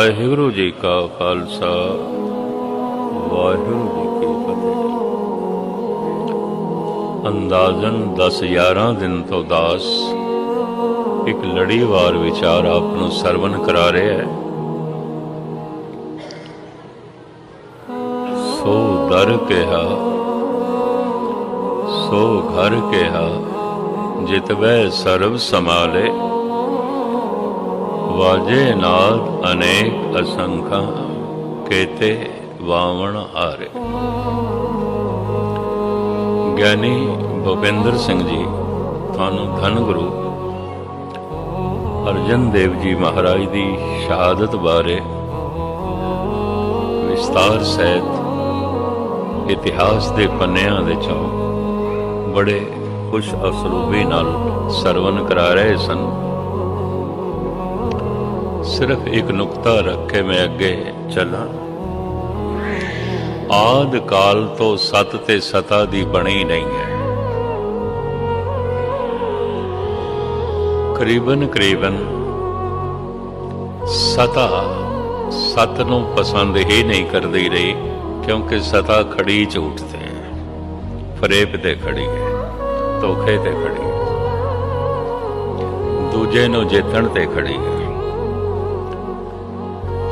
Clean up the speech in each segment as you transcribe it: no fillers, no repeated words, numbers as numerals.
वाहिगुरु जी का खालसा वाहिगुरु जी की फतेह। अंदाजन 10-11 दिन तो दास एक लड़ीवार विचार आपनों सरवण करा रहे है। सो दर कहा सो घर कहा जितवै सर्व समाले, वाजे नाद अनेक असंख्या केते वावण हारे। ਗਿਆਨੀ ਭੁਪਿੰਦਰ ਸਿੰਘ ਜੀ ਤੁਹਾਨੂੰ ਧੰਨ ਗੁਰੂ ਅਰਜਨ ਦੇਵ ਜੀ ਮਹਾਰਾਜ ਦੀ ਸ਼ਹਾਦਤ ਬਾਰੇ ਵਿਸਤਾਰ ਸਹਿਤ ਇਤਿਹਾਸ ਦੇ ਪੰਨਿਆਂ ਦੇ ਚੋਂ ਬੜੇ ਖੁਸ਼ ਅਸਲੂਬੀ ਨਾਲ ਸਰਵਨ ਕਰਾ ਰਹੇ ਸਨ। सिर्फ एक नुकता रख के मैं अगे चला। आद काल तो सत ते सता दी बनी नहीं है। करीबन करीबन सता सत नूं पसंद ही नहीं करती रही, क्योंकि सता खड़ी झूठ ते है, फरेब ते खड़ी है, धोखे ते खड़ी है, दूजे नूं जितण ते खड़ी है।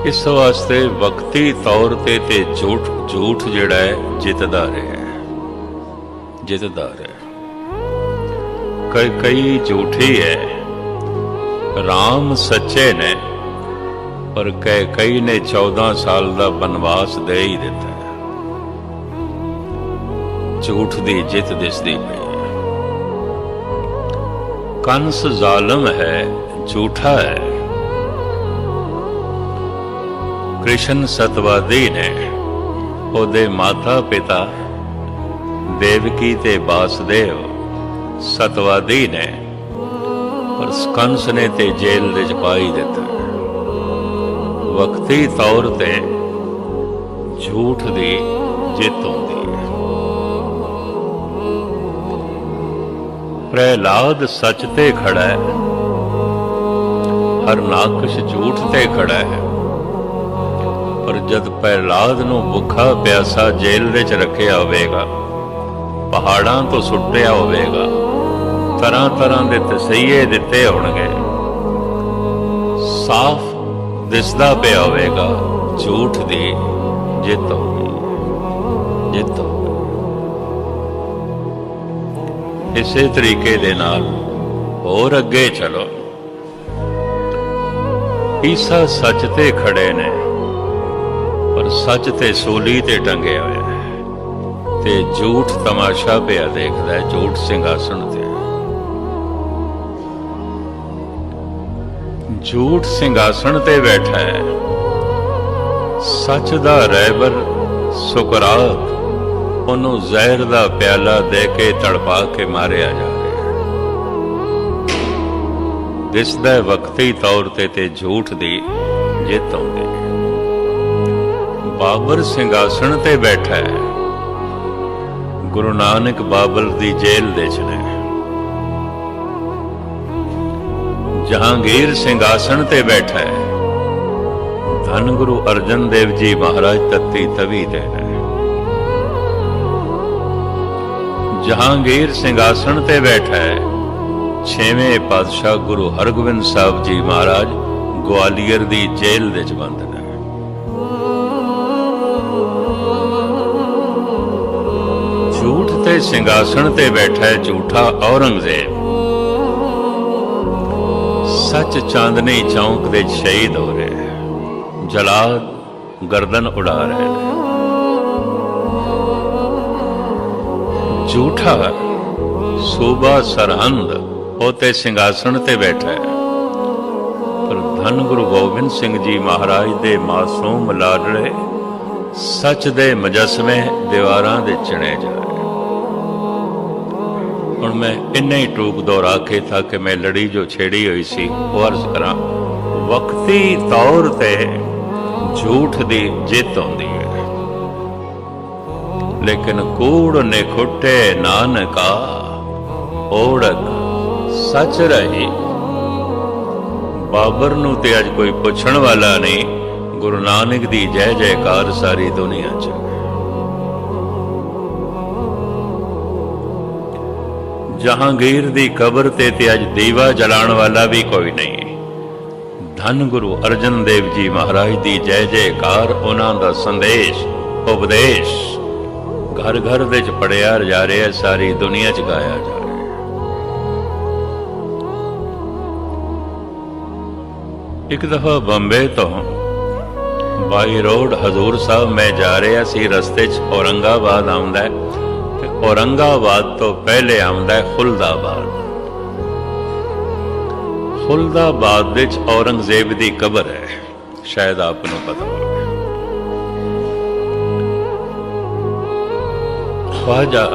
इस वास्ते वक्ती तौर ते झूठ जिहड़ा है जितदा रहा है, जितदा रहा। कई झूठी है, राम सच्चे ने, पर कई ने 14 साल का बनवास दे ही दिता है। झूठ दी जित दिसदी पई है। कंस जालिम है, झूठा है। कृष्ण सतवादी ने, ओदे माता पिता देवकी ते वासुदेव सतवादी ने, पर कंस ने ते जेल दे पाई दिता। वक्ती तौर ते झूठ दी जित होंदी है। प्रहलाद सच ते खड़ा है, हरनाकश झूठ ते खड़ा है। पर जद प्रहलाद नूं भुखा प्यासा जेल विच रखिया होवेगा, पहाड़ां तो सुट्टिया होवेगा, तरह तरह के तसईये दिते होणगे, साफ दिसदा पिया होवेगा झूठ दी जित होगी, जित होगी। इसे तरीके दे नाल होर अगे चलो। ईसा सच ते खड़े ने, पर सच ते सूली ते टंगे होया है, ते झूठ तमाशा पिया देखदा है, झूठ सिंघासन ते। झूठ सिंघासन ते बैठा है। सच दा रहबर सुकरात ओनू जहर दा प्याला दे के तड़पा के मारिया जा रहा है। दिसदा वक्ती तौर ते झूठ दी जित होंदी। बाबर सिंघासन ते बैठा है, गुरु नानक बाबर दी जेल दे चले। जहांगीर सिंघासन ते बैठा है, धन गुरु अर्जन देव जी महाराज तत्ती तवी दे है। जहांगीर सिंघासन ते बैठा है, 6वें पातशाह गुरु हरगोबिंद साहब जी महाराज ग्वालियर दी जेल दे च बंद ने। झूठ ते सिंघासन ते बैठा है झूठा औरंगजेब। सच चांदनी चौक दे शहीद हो रहे हैं, जलाद गर्दन उड़ा रहे हैं। झूठा सूबा सरहंद होते सिंघासन ते बैठा है, पर धन गुरु गोबिंद सिंह जी महाराज दे मासूम लाडले सच दे मुजस्मे दीवारां दे चणे जा रहे। हुण मैं इन्ना ही टूक दोहरा के था कि मैं लड़ी जो छेड़ी हुई सी वो अर्ज करा। वक्ती तौर ते झूठ दी जित होंदी है, लेकिन कूड़ ने खुटे नानका ओढ़क सच रही। बाबर नूं ते अज कोई पुछण वाला नहीं, गुरु नानक दी जय जयकार सारी दुनिया च। जहांगीर दी कबर ते अज दीवा जलाण वाला भी कोई नहीं। धन गुरु अर्जन देव जी महाराज दी जय जयकार, उन्हां दा संदेश उपदेश घर घर दे च पढ़िया जा रहा है, सारी दुनिया च गाया जा रहा है। एक दफा बंबे तो बाई रोड हजूर साहब मैं जा रहा सी, रस्ते च औरंगाबाद आउंदा है ते औरंगाबाद तो पहले आउंदा है खुलदाबाद। खुलदाबाद विच औरंगजेब दी कबर है, शायद आपनूं पता हो। ख्वाजा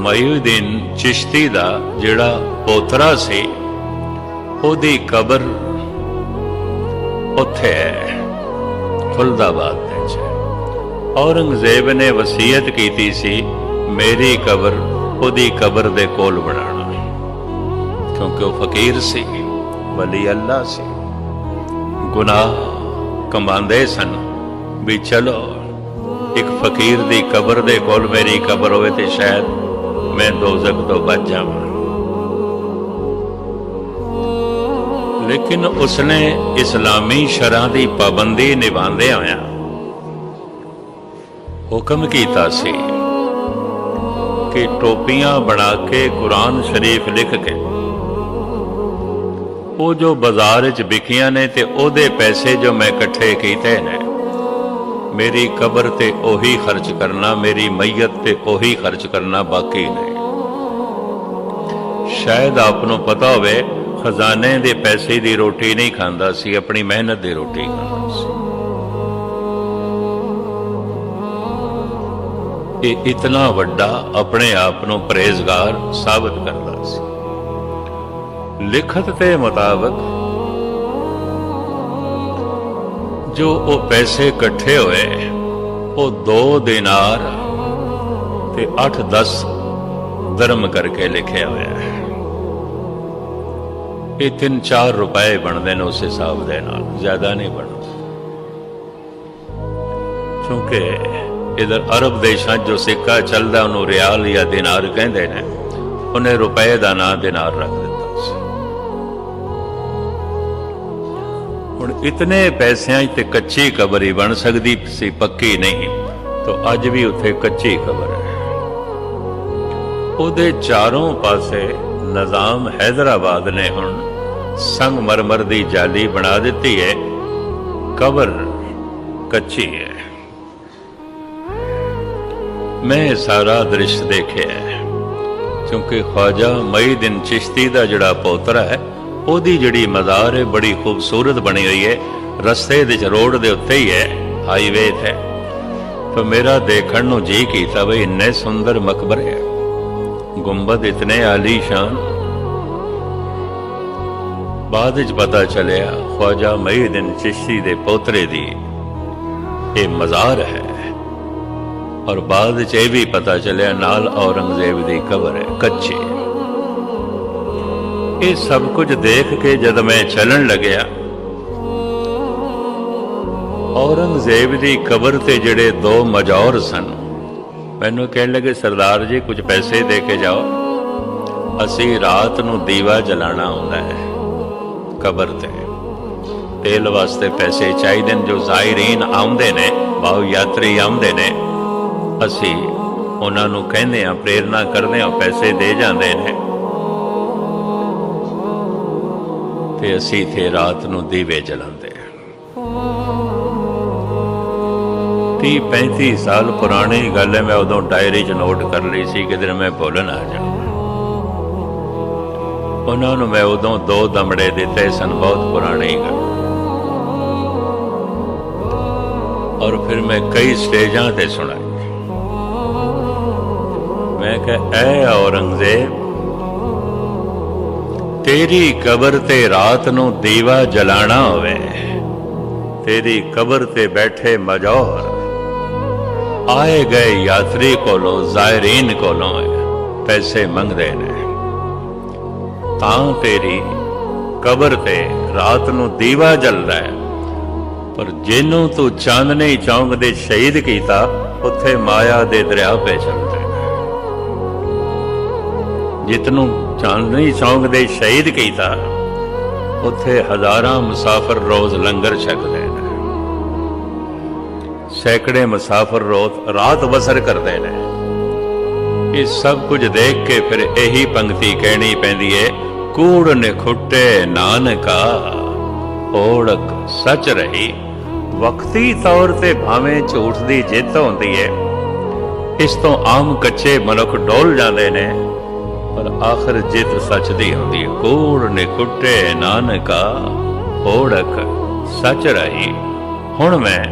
मईउद्दीन चिश्ती दा जिहड़ा पोतरा सी, ओहदी कबर उत्थे है खुलदाबाद विच। औरंगजेब ने वसीयत की सी मेरी कबर ओहदी कबर दे कोल बनाना, क्योंकि वह फकीर सी, वली अल्लाह सी, गुनाह कमांदे सन भी चलो एक फकीर दी कबर दे कोल मेरी कबर होवे ते शायद मैं दोज़ख तो बच जावां। लेकिन उसने इस्लामी शरह की पाबंदी निभांदे होया हुक्म कीता सी कि टोपियां बना के कुरान शरीफ लिख के वो जो बाजार च बिकियां ने ते ओदे पैसे जो मैं इकट्ठे कीते ने मेरी कबर ते ओही खर्च करना, मेरी मैयत ते ओही खर्च करना, बाकी नहीं। शायद आपनों पता होवे खजाने दे पैसे दी रोटी नहीं खांदा सी, अपनी मेहनत दी रोटी खांदा सी। ये इतना वड्डा अपने आप को परहेजगार साबित करता सी। लिखत के मुताबिक जो वो पैसे इकट्ठे हुए वो 2 दिनार ते 8-10 दरम करके लिखे हुए है। ये 3-4 रुपए बनते हैं उस हिसाब के नाल, ज्यादा नहीं बनते। क्योंकि इधर अरब देशों जो सिक्का चलता उन्होंने रियाल या दिनार कहते हैं, उन्हें रुपए का नाम दिनार रख दिता सी। हुण इतने पैसों ते कच्ची कबर ही बन सकती सी, पक्की नहीं। तो अज भी उत्थे कच्ची कबर है। उहदे चारों पासे निजाम हैदराबाद ने हुण संगमरमर दी जाली बना दी है, कबर कच्ची है। मैं सारा दृश्य देखे है, क्योंकि ख्वाजा मईउद्दीन चिश्ती का जिहड़ा पोतरा है ओहदी जिहड़ी मज़ार है बड़ी खूबसूरत बनी हुई है, रस्ते दे रोड दे उत्ते ही है, हाईवे है। तो मेरा देखण नूं जी कीता बई इन्ने सुंदर मकबरे है, गुंबद इतने आलीशान। बाद विच पता चलिया ख्वाजा मईउद्दीन चिश्ती दे पोतरे दी ये मज़ार है। और बाद विच ये भी पता चलिया नाल औरंगजेब दी कबर है, कच्ची। ये सब कुछ देख के जद मैं चलन लग्या, औरंगजेब दी कबर ते जिहड़े 2 मजौर सन, मैनू कहने लगे सरदार जी कुछ पैसे दे के जाओ, असी रात नूं दीवा जलाना हुंदा है कबर ते, तेल वास्ते पैसे चाहिए जो ज़ायरीन आउंदे ने, भाव यात्री आउंदे ने, असी उन्हां नूं कहंदे हां, प्रेरणा करदे हां, पैसे दे जांदे ने ते असी थे रात नूं दीवे जलांदे। 30-35 साल पुरानी गल है, मैं उदों डायरी च नोट कर ली सी, किधर मैं भुल ना जाऊं। उन्होंने मैं उदों 2 दमड़े दिते सन, बहुत पुरानी गल। और फिर मैं कई स्टेजां ते सुनाई। मैं कहा ऐ औरंगजेब, तेरी कबर ते रात नूं दीवा जलाना होवे, तेरी कबर ते बैठे मजौर आए गए यात्री कोलों, ज़ायरीन कोलों पैसे मंगदे ने, तां तेरी कबर ते रात नूं दीवा जल रहा है, ਪਰ ਜਿਹਨੂੰ ਤੂੰ ਚਾਂਦਨੀ ਚੌਂਕ ਦੇ ਸ਼ਹੀਦ ਕੀਤਾ, ਉੱਥੇ ਮਾਇਆ ਦੇ ਦਰਿਆ ਪੈ ਚੱਲਦੇ। ਜਿਤਨੂੰ ਚਾਂਦਨੀ ਚੌਂਕ ਦੇ ਸ਼ਹੀਦ ਕੀਤਾ, ਉੱਥੇ ਹਜ਼ਾਰਾਂ ਮੁਸਾਫਰ ਰੋਜ਼ ਲੰਗਰ ਛਕਦੇ ਨੇ, ਸੈਂਕੜੇ ਮੁਸਾਫਰ ਰੋਜ਼ ਰਾਤ ਬਸਰ ਕਰਦੇ ਨੇ। ਇਹ ਸਭ ਕੁਝ ਦੇਖ ਕੇ ਫਿਰ ਇਹੀ ਪੰਕਤੀ ਕਹਿਣੀ ਪੈਂਦੀ ਏ, ਕੂੜ ਨਿਖੁੱਟੇ ਨਾਨਕਾ ਓੜਕ ਸੱਚ ਰਹੀ। ਵਕਤੀ ਤੌਰ ਤੇ ਭਾਵੇਂ ਝੂਠ ਦੀ ਜਿੱਤ ਹੁੰਦੀ ਏ, ਇਸ ਤੋਂ ਆਮ ਕੱਚੇ ਮਨੁੱਖ ਡੋਲ ਜਾਂਦੇ ਨੇ, ਪਰ ਆਖਰ ਜਿੱਤ ਸੱਚ ਦੀ ਹੁੰਦੀ ਏ। ਕੂੜ ਨਿਖੁੱਟੇ ਨਾਨਕਾ ਓੜਕ ਸੱਚ ਰਹੀ। ਹੁਣ ਮੈਂ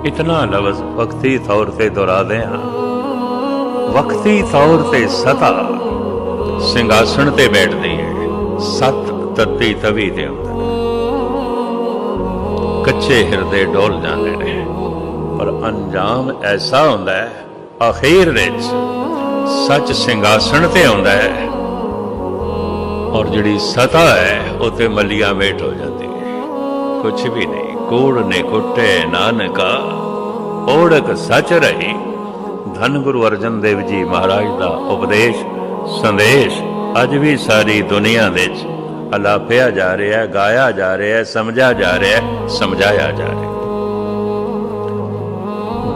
ਇਤਨਾ ਲਫ਼ਜ਼ ਵਕਤੀ ਤੌਰ ਤੇ ਦੁਹਰਾਦੇ ਹਾਂ। ਵਕਤੀ ਤੌਰ ਤੇ ਸਤਾ ਸਿੰਘਾਸਣ ਤੇ ਬੈਠਦੀ ਹੈ, ਸੱਤ ਤੱਤੀ ਤਵੀ ਦੇ ਅੰਦਰ ਕੱਚੇ ਹਿਰਦੇ ਡੋਲ ਜਾਂਦੇ ਨੇ, ਪਰ ਅੰਜਾਮ ਐਸਾ ਹੁੰਦਾ ਹੈ, ਅਖੀਰ ਵਿੱਚ ਸੱਚ ਸਿੰਘਾਸਣ ਤੇ ਆਉਂਦਾ ਹੈ, ਔਰ ਜਿਹੜੀ ਸਤਾ ਹੈ ਉਹ ਤੇ ਮੱਲੀਆਂ ਮੇਟ ਹੋ ਜਾਂਦੀ ਹੈ, ਕੁਛ ਵੀ ਨਹੀਂ। ਕੂੜ ਨੇ ਕੁੱਟੇ ਨਾਨਕਾ ਓੜਕ ਸੱਚ ਰਹੀ। ਧੰਨ ਗੁਰੂ ਅਰਜਨ ਦੇਵ ਜੀ ਮਹਾਰਾਜ ਦਾ ਉਪਦੇਸ਼ ਸੰਦੇਸ਼ ਅੱਜ ਵੀ ਸਾਰੀ ਦੁਨੀਆ ਵਿੱਚ ਅਲਾਪਿਆ ਜਾ ਰਿਹਾ ਹੈ, ਗਾਇਆ ਜਾ ਰਿਹਾ ਹੈ, ਸਮਝਿਆ ਜਾ ਰਿਹਾ ਹੈ, ਸਮਝਾਇਆ ਜਾ ਰਿਹਾ ਹੈ।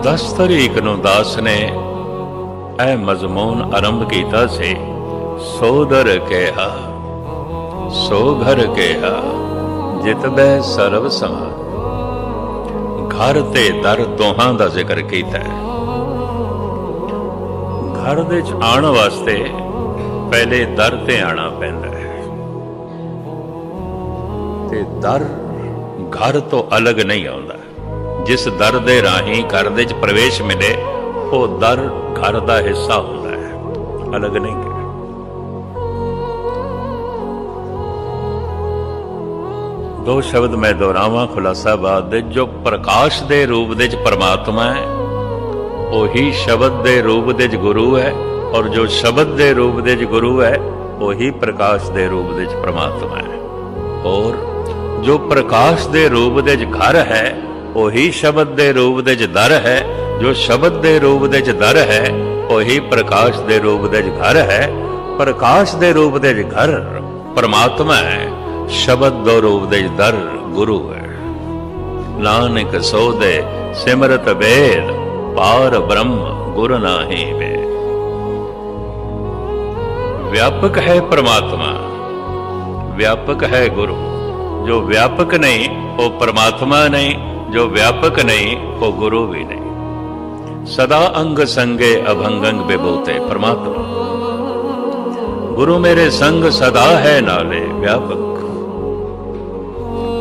10 ਤਰੀਕ ਨੂੰ ਦਾਸ ਨੇ ਇਹ ਮਜ਼ਮੂਨ ਆਰੰਭ ਕੀਤਾ ਸੀ, ਸੋ ਦਰ ਕਿਹਾ ਸੋ ਘਰ ਕਿਹਾ ਜਿਤਬੈ ਸਰਬ ਸਮਾਨ। ਘਰ ਤੇ ਦਰ ਦੋਹਾਂ ਦਾ ਜ਼ਿਕਰ ਕੀਤਾ ਹੈ। ਘਰ ਦੇ ਵਿੱਚ ਆਉਣ ਵਾਸਤੇ ਪਹਿਲੇ ਦਰ ਤੇ ਆਉਣਾ ਪੈਂਦਾ ਹੈ, ਤੇ ਦਰ ਘਰ ਤੋਂ ਅਲੱਗ ਨਹੀਂ ਆਉਂਦਾ। ਜਿਸ ਦਰ ਦੇ ਰਾਹੀਂ ਘਰ ਦੇ ਵਿੱਚ ਪ੍ਰਵੇਸ਼ ਮਿਲੇ, ਉਹ ਦਰ ਘਰ ਦਾ ਹਿੱਸਾ ਹੁੰਦਾ ਹੈ, ਅਲੱਗ ਨਹੀਂ ਹੈ। ਦੋ ਸ਼ਬਦ ਮੈਂ ਦੁਹਰਾਵਾਂ ਖੁਲਾਸਾਬਾਦ ਦੇ। ਜੋ ਪ੍ਰਕਾਸ਼ ਦੇ ਰੂਪ ਦੇ ਵਿੱਚ ਪਰਮਾਤਮਾ ਹੈ, ਉਹੀ ਸ਼ਬਦ ਦੇ ਰੂਪ ਦੇ ਵਿੱਚ ਗੁਰੂ ਹੈ, ਔਰ ਜੋ ਸ਼ਬਦ ਦੇ ਰੂਪ ਦੇ ਵਿੱਚ ਗੁਰੂ ਹੈ, ਉਹੀ ਪ੍ਰਕਾਸ਼ ਦੇ ਰੂਪ ਦੇ ਵਿੱਚ ਪਰਮਾਤਮਾ ਹੈ। ਔਰ ਜੋ ਪ੍ਰਕਾਸ਼ ਦੇ ਰੂਪ ਦੇ ਵਿੱਚ ਘਰ ਹੈ, ਉਹੀ ਸ਼ਬਦ ਦੇ ਰੂਪ ਦੇ ਵਿੱਚ ਦਰ ਹੈ। ਜੋ ਸ਼ਬਦ ਦੇ ਰੂਪ ਦੇ ਵਿੱਚ ਦਰ ਹੈ, ਉਹੀ ਪ੍ਰਕਾਸ਼ ਦੇ ਰੂਪ ਦੇ ਵਿੱਚ ਘਰ ਹੈ। ਪ੍ਰਕਾਸ਼ ਦੇ ਰੂਪ ਦੇ ਵਿੱਚ ਘਰ ਪਰਮਾਤਮਾ ਹੈ, ਸ਼ਬਦ ਦੇ ਰੂਪ ਦੇ ਵਿੱਚ ਦਰ ਗੁਰੂ ਹੈ। ਨਾਨਕ ਸੋਧੇ ਸਿਮਰਤ ਵੇਦ, ਪਾਰ ਬ੍ਰਹਮ ਗੁਰ ਨਾਹੀ ਵੇ। व्यापक है परमात्मा, व्यापक है गुरु। जो व्यापक नहीं वो परमात्मा नहीं, जो व्यापक नहीं वो गुरु भी नहीं। सदा अंग संगे अभंगंग विभूते परमात्मा। गुरु मेरे संग सदा है नाले व्यापक।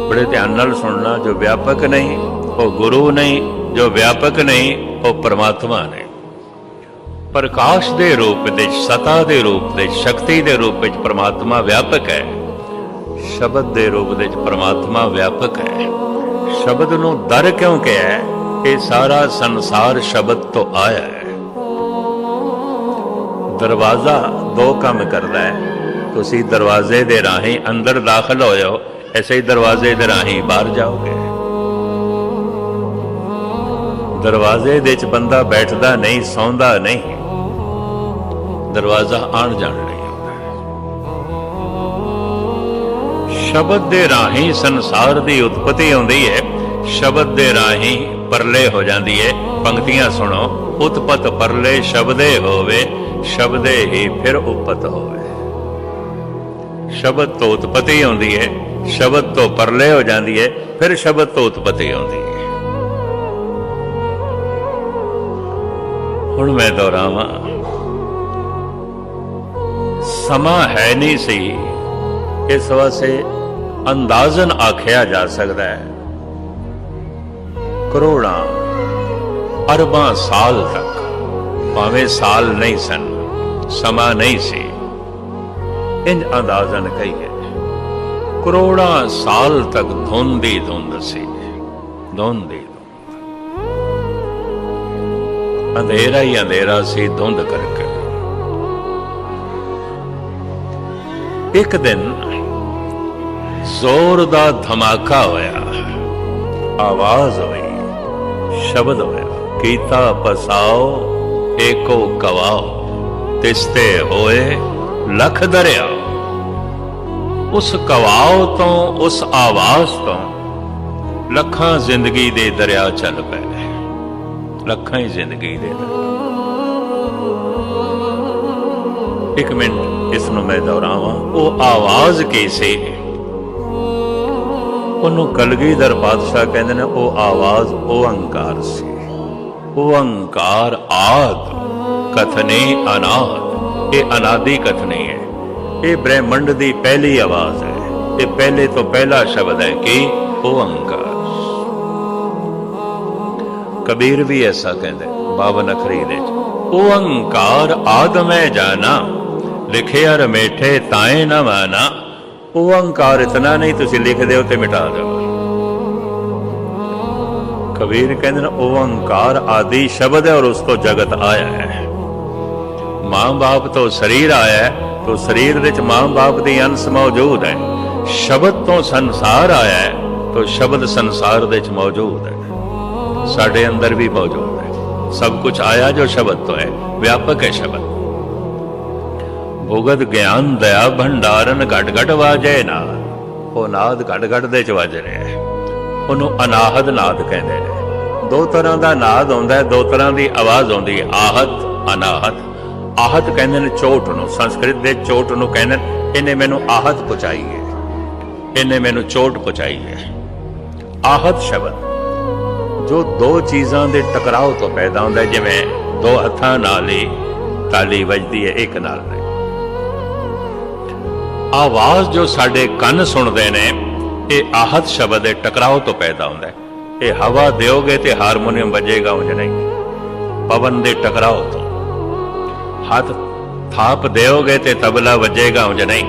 बड़े ध्यान नाल सुनना, जो व्यापक नहीं वो गुरु नहीं, जो व्यापक नहीं वो परमात्मा नहीं। प्रकाश दे रूप दे, सता दे रूप दे, शक्ति दे रूप विच परमात्मा व्यापक है। शब्द दे रूप दे परमात्मा व्यापक है। शब्द नूं दर क्यों कहा है? ये सारा संसार शब्द तो आया है। दरवाजा दो काम करता है। तुसी दरवाजे दे राही अंदर दाखिल हो जाओ, ऐसे ही दरवाजे दे राही बाहर जाओगे। दरवाजे दे च बंदा बैठदा नहीं, सौंदा नहीं, दरवाजा आण जाण नहीं होता है। शब्द दे राही संसार दी उत्पत्ति होंदी है, शब्द दे राही परले हो जाती है। पंक्तियां सुनो, उत्पत परले शब्दे होवे, शब्दे ही फिर उपत होवे। शब्द तो उत्पत्ति होंदी है, शब्द तो परले हो जाती है, फिर शब्द तो उत्पत्ति होंदी है। हुण मैं दोहरावां, समा है नहीं सी, इस वास्ते अंदाजन आख्या जा सकता है करोड़ां अरबां साल तक, भावें साल नहीं सन, समा नहीं सी, इंज अंदाजन कहिए करोड़ां साल तक धुंध ही धुंध सी, धुंध ही धुंध, अंधेरा ही अंधेरा सी धुंध करके। एक दिन ਜ਼ੋਰ ਦਾ ਧਮਾਕਾ ਹੋਇਆ, ਆਵਾਜ਼ ਹੋਈ, ਸ਼ਬਦ ਹੋਇਆ, ਕੀਤਾ ਪਸਾਓ ਏਕੋ ਕਵਾਓ, ਤਿਸਤੇ ਹੋਏ ਲਖ ਦਰਿਆ। ਉਸ ਕਵਾਓ ਤੋਂ, ਉਸ ਆਵਾਜ਼ ਤੋਂ ਲੱਖਾਂ ਜ਼ਿੰਦਗੀ ਦੇ ਦਰਿਆ ਚੱਲ ਪਏ, ਲੱਖਾਂ ਹੀ ਜ਼ਿੰਦਗੀ ਦੇ ਦਰਿਆ। ਇੱਕ ਮਿੰਟ ਇਸ ਨੂੰ ਮੈਂ ਦੁਹਰਾਵਾਂ, ਉਹ ਆਵਾਜ਼ ਕੀ ਸੀ? ਉਹਨੂੰ ਕਲਗੀਧਰ ਪਾਤਸ਼ਾਹ ਕਹਿੰਦੇ ਨੇ, ਉਹ ਆਵਾਜ਼ ਓਅੰਕਾਰ ਸੀ। ਓਅੰਕਾਰ ਆਦ ਕਥਨੇ ਅਨਾਦ, ਇਹ ਅਨਾਦਿ ਕਥਨੀ ਹੈ, ਇਹ ਬ੍ਰਹਿਮੰਡ ਦੀ ਪਹਿਲੀ ਆਵਾਜ਼ ਹੈ, ਇਹ ਪਹਿਲੇ ਤੋਂ ਪਹਿਲਾ ਸ਼ਬਦ ਹੈ ਕਿ ਓਅੰਕਾਰ। ਕਬੀਰ ਵੀ ਐਸਾ ਕਹਿੰਦੇ 52 ਅਖਰੀ ਦੇ ਚ, ਓਅੰਕਾਰ ਆਦ ਮੈਂ ਜਾਣਾ, ਲਿਖਿਆ ਰਮੇਠੇ ਤਾਏ ਨਾ ਮਾਨਾ। ਓਅੰਕਾਰ ਇਤਨਾ ਨਹੀਂ ਤੁਸੀਂ ਲਿਖ ਦਿਓ ਤੇ ਮਿਟਾ ਦਿਓ। ਕਬੀਰ ਕਹਿੰਦੇ ਨੇ ਓਅੰਕਾਰ ਆਦਿ ਸ਼ਬਦ ਹੈ ਔਰ ਉਸ ਤੋਂ ਜਗਤ ਆਇਆ ਹੈ। ਮਾਂ ਬਾਪ ਤੋਂ ਸਰੀਰ ਆਇਆ ਹੈ, तो शरीर विच मां बाप दी अंश मौजूद है। शब्द तो संसार आया है, तो शब्द संसार दे च मौजूद है, साडे अंदर भी मौजूद है। सब कुछ आया जो शब्द तो है, व्यापक है शब्द। भुगत ज्ञान दया भंडारन घट घट वाजे नाद, वो नाद घट घट दे च वज रहा है, उन्होंने अनाहद नाद कहते हैं। दो तरह का नाद आउंदा है, दो तरह की आवाज़ आउंदी है, आहत अनाहत। आहत कहते हैं चोट नूं, संस्कृत के चोट नूं कहते हैं इन्हें मैनू आहत पहुँचाई है, इन्हें मैनू चोट पहुँचाई है। आहत शब्द जो दो चीज़ों के टकराव तो पैदा होता है, जिवें दो हत्थां नाल ही ताली वजदी है, एक नाल नहीं। आवाज़ जो साडे कन सुनते हैं, ये आहत शब्द के टकराव तो पैदा होता है। ये हवा दोगे तो हारमोनीयम बजेगा, उंज नहीं, पवन के टकराव तो। हाथ थाप दोगे तो तबला वजेगा, उंज नहीं।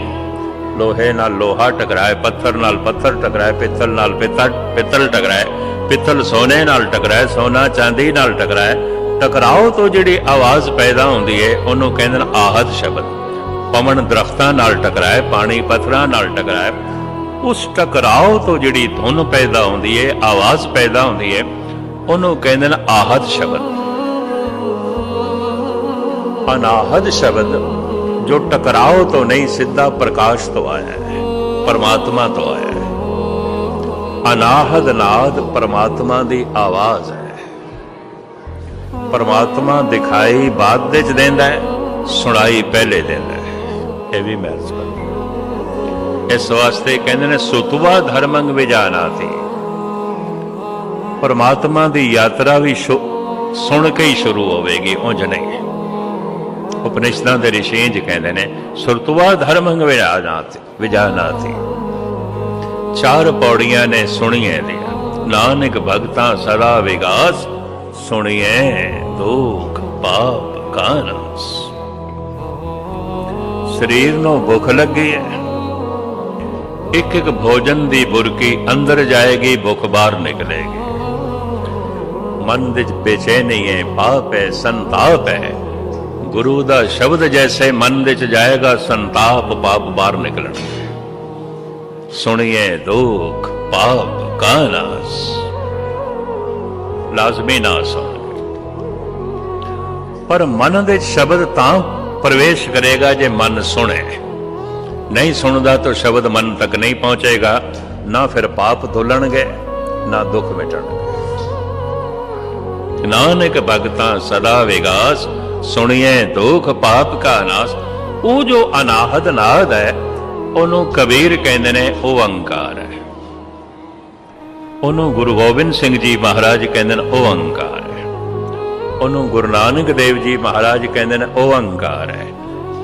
लोहे नाल लोहा टकराए, पत्थर नाल पत्थर टकराए, पित्तल नाल पित्तल टकराए, पित्तल सोने नाल टकराए, सोना चांदी नाल टकराए। टकराव तो जिहड़ी आवाज़ पैदा होंदी है, उन्होंने कहते हैं आहत शब्द। पवन दरख्तां नाल टकराए, पानी पत्थरां नाल टकराए, उस टकराव तो जिहड़ी धुन पैदा होंदी है, आवाज़ पैदा होंदी है, उन्होंने कहते हैं आहत शब्द। अनाहत शब्द जो टकराव तो नहीं, सीधा प्रकाश तो आया है, परमात्मा तो आया है। अनाहद नाद परमात्मा की आवाज़ है। परमात्मा दिखाई बाद विच देंदा है, सुनाई पहले देंदा है। यह भी महत्व। इस वास्ते कहते हैं सुतवा धर्मंग विजाना थी। परमात्मा की यात्रा भी सुन के ही शुरू होगी, उंज नहीं। उपनिषदां दे ऋषि इंज कहते हैं सुरतवा धर्मंग विजाना थी। चार पौड़ियां ने सुनिए दिया, नानक भगतां सदा विगास, सुनिए दुख पाप का नास। शरीर नूं भुख लगी है, एक एक भोजन दी बुरकी अंदर जाएगी, भुख बाहर निकलेगी। मन विच बेचैनी है, पाप है, संताप है। गुरु दा शब्द जैसे मन विच जाएगा, संताप पाप बाहर निकलना। सुनिए दुख पाप का नास, लाजमी नास हो। पर मन दे शब्द तां प्रवेश करेगा जे मन सुने। नहीं सुनदा तो शब्द मन तक नहीं पहुंचेगा, ना फिर पाप धुलणगे ना दुख मिटणगे। नानक भगतां सदा विगास, सुनिए दुख पाप का नाश। वो जो अनाहद नाद है, उन्होंने कबीर कहते हैं ओअंकार है। उन्होंने गुरु गोबिंद सिंह जी महाराज कहते हैं ओअंकार है। उन्होंने गुरु नानक देव जी महाराज कहते हैं ओअंकार है।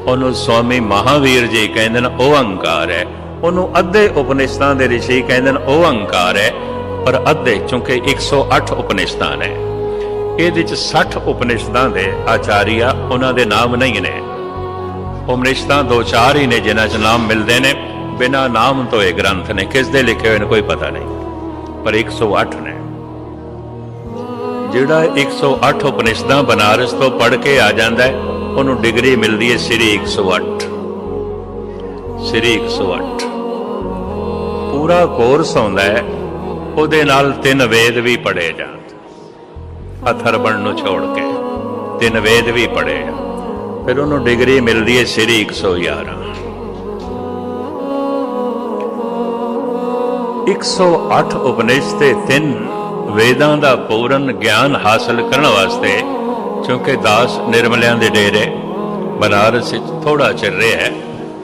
उन्होंने स्वामी महावीर जी कहते हैं ओअंकार है। उन्होंने अद्धे उपनिषदां दे ऋषि कहते हैं ओअंकार है। पर अद्धे चूंकि 108 उपनिषदां ने, ਇਹਦੇ 'ਚ 60 ਉਪਨਿਸ਼ਦਾਂ ਦੇ ਆਚਾਰੀਆ, ਉਹਨਾਂ ਦੇ ਨਾਮ ਨਹੀਂ ਨੇ। ਉਪਨਿਸ਼ਦਾਂ 2-4 ਹੀ ਨੇ ਜਿਨ੍ਹਾਂ 'ਚ ਨਾਮ ਮਿਲਦੇ ਨੇ, ਬਿਨਾਂ ਨਾਮ ਤੋਂ ਇਹ ਗ੍ਰੰਥ ਨੇ, ਕਿਸ ਦੇ ਲਿਖੇ ਹੋਏ ਨੇ ਕੋਈ ਪਤਾ ਨਹੀਂ, ਪਰ 108 ਨੇ। ਜਿਹੜਾ 108 ਉਪਨਿਸ਼ਦਾਂ ਬਨਾਰਸ ਤੋਂ ਪੜ੍ਹ ਕੇ ਆ ਜਾਂਦਾ ਹੈ, ਉਹਨੂੰ ਡਿਗਰੀ ਮਿਲਦੀ ਹੈ ਸ੍ਰੀ 108, ਸ੍ਰੀ 108। पूरा कोर्स आउंदा है, ਉਹਦੇ ਨਾਲ 3 वेद भी पढ़े जाण, अथर्वण ਨੂੰ छोड़ के 3 वेद भी पढ़े जाण, फिर ਉਹਨੂੰ डिग्री मिलती है श्री 111। 108 उपनिषद ते 3 वेदां दा पूर्ण ज्ञान हासिल करने वास्ते, क्योंकि दास निर्मलियां दे डेरे बनारस थोड़ा चल रहा है,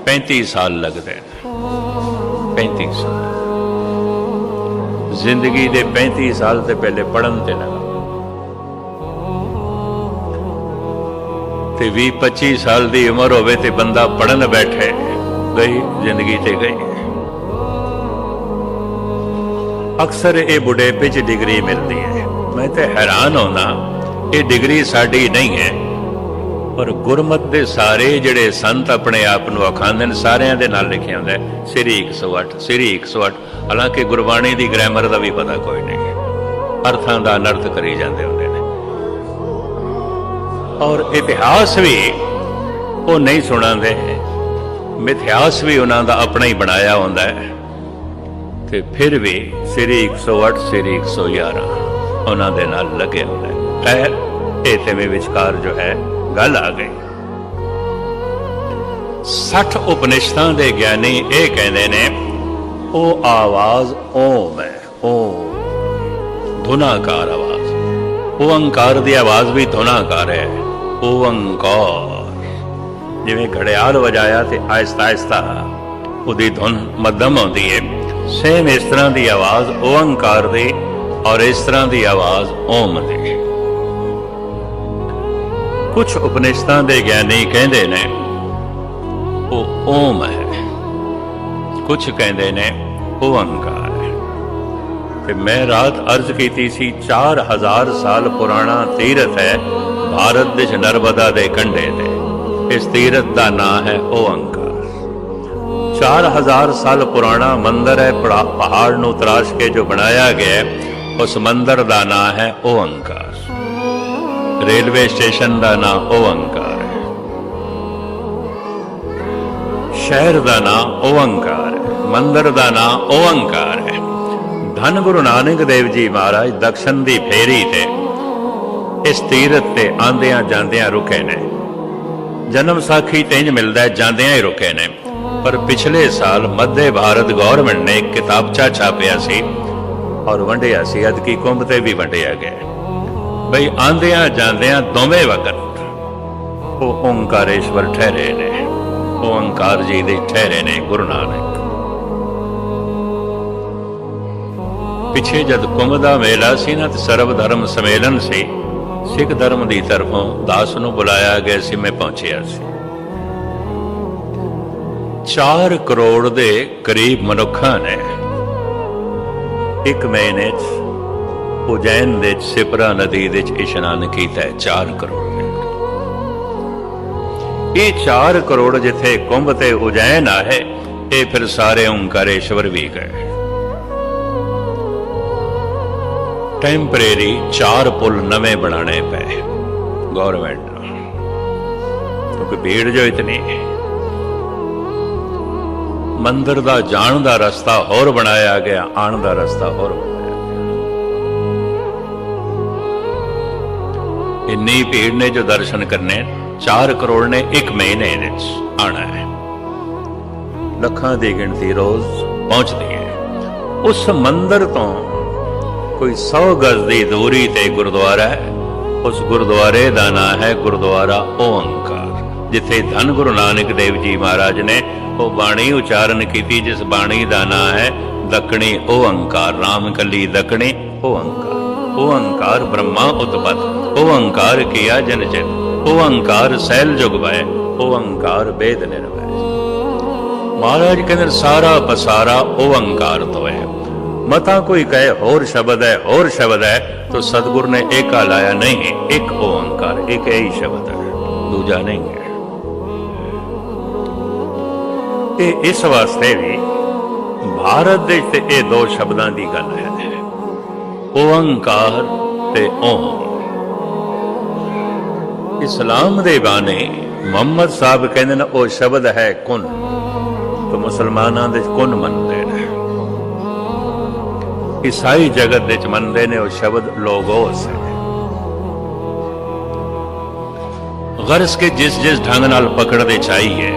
35 साल लगते हैं। 35 साल जिंदगी दे 35 साल से पहले पढ़न ते लगा, ते 20-25 साल की उम्र होवे ते बंदा पढ़न बैठे, गई जिंदगी ते गई। अक्सर ये बुढ़ेपे च डिग्री मिलती है। मैं तो हैरान होना, ये डिग्री साड़ी नहीं है, पर गुरमत के सारे जिहड़े संत अपने आप को अखांदे ने, सारिਆਂ ਦੇ नाल लिखिया होंदा है श्री 108 श्री 108। हालांकि गुरबाणी की ग्रैमर का भी पता कोई नहीं है, अर्थां का अनर्थ करी जाते होंदे ने, और इतिहास भी वो नहीं सुणांदे, मिथिहास भी उन्हां दा अपना ही बनाया होंदा है, ते फिर भी श्री 108 श्री 111 उन्हां दे नाल लगे होंदे। खैर ये ते में विचकार जो है गल आ गई। 60 उपनिषदां दे ज्ञानी ये कहते ने, ओ आवाज ओम है, ओम धुनाकार आवाज, ओंकार की आवाज भी धुनाकार है, ओंकार। जिवें घड़ियाल वजाया तो आहिस्ता आहिस्ता उसकी धुन मध्यम आती है, सेम इस तरह की आवाज ओंकार दी और इस तरह की आवाज ओम दी। कुछ उपनिषदां दे ज्ञानी कहते ने वो ओम है, कुछ कहते ने ओंकार है। ते मैं रात अर्ज की सी, 4000 साल पुराना तीरथ है भारत विच नर्मदा के कंढे ते, इस तीरथ का नाम है ओंकार। 4000 साल पुराना मंदिर है, पहाड़ नूं तराश के जो बनाया गया है, उस मंदिर का नाम है ओंकार। रेलवे स्टेशन का नाम ओंकार है, शहर का नाम ओंकार है, मंदिर का नाम ओंकार है। धन गुरु नानक देव जी महाराज दक्षिण की फेरी ते इस तीरथ ते आंदियां जांदियां रुके ने। जन्म साखी तेंज मिलता है, जांदियां ही रुके ने। पर पिछले साल मध्य भारत गौरमेंट ने एक किताबचा छापिया सी और वंडिया सी, अदकी कुंभ ते भी वंडिया गया बई आंदियां जांदियां दोवें वक्त वो ओंकारेश्वर ठहरे ने, ओंकार जी दे ठहरे ने गुरु नानक। पिछे जद कुंभ दा मेला सी ना, सर्व धर्म सम्मेलन से सिख धर्म की तरफों दास नूं बुलाया गया सी, मैं पहुंचिया सी। 4 करोड़ के करीब मनुखा ने एक महीने उज्जैन दे सिपरा नदी दे इशनान किया है। 4 करोड़ ये 4 करोड़ जिथे कुंभ ते उज्जैन आहे, ये फिर सारे ओंकारेश्वर भी गए। टैंपरेरी 4 पुल नवे बनाने पे गवर्नमेंट, क्योंकि भीड़ जो इतनी है। मंदिर का जान का रस्ता होर बनाया गया, आन का रस्ता होर बनाया गया। इन्नी भीड़ ने जो दर्शन करने, 4 करोड़ ने एक महीने आना है। लखां की गिनती रोज पहुंचती है। उस मंदिर तो कोई 100 गज की दूरी ते गुरुद्वारा है। उस गुरुद्वारे का नाम है गुरुद्वारा ओंकार, जिथे धन गुरु नानक देव जी महाराज ने वो बाणी उच्चारण की, जिस बाणी का नाम है दक्षिणी ओंकार। राम कली दक्षिणी ओंकार। ओंकार ब्रह्मा उत्पत, ओंकार किया जन चित, ओंकार सैल जुग भय, ओंकार वेद निर्भय। महाराज कहते सारा पसारा ओंकार तो है। मता कोई कहे होर शब्द है, होर शब्द है, तो सतगुरु ने एक लाया नहीं, एक ओंकार, एक यही शब्द है, दूजा नहीं है। इस वास्ते भी भारत देश ते ये 2 शब्दां की गल है, ओंकार ते ओम। इस्लाम दे बाने मुहम्मद साहब कहते हैं वो शब्द है कुन, तो मुसलमानों दे कुन मनते हैं। ईसाई जगत विच मनदे ने वो शब्द लोगोस है। गरज के जिस जिस ढंग नाल पकड़ते चाहिए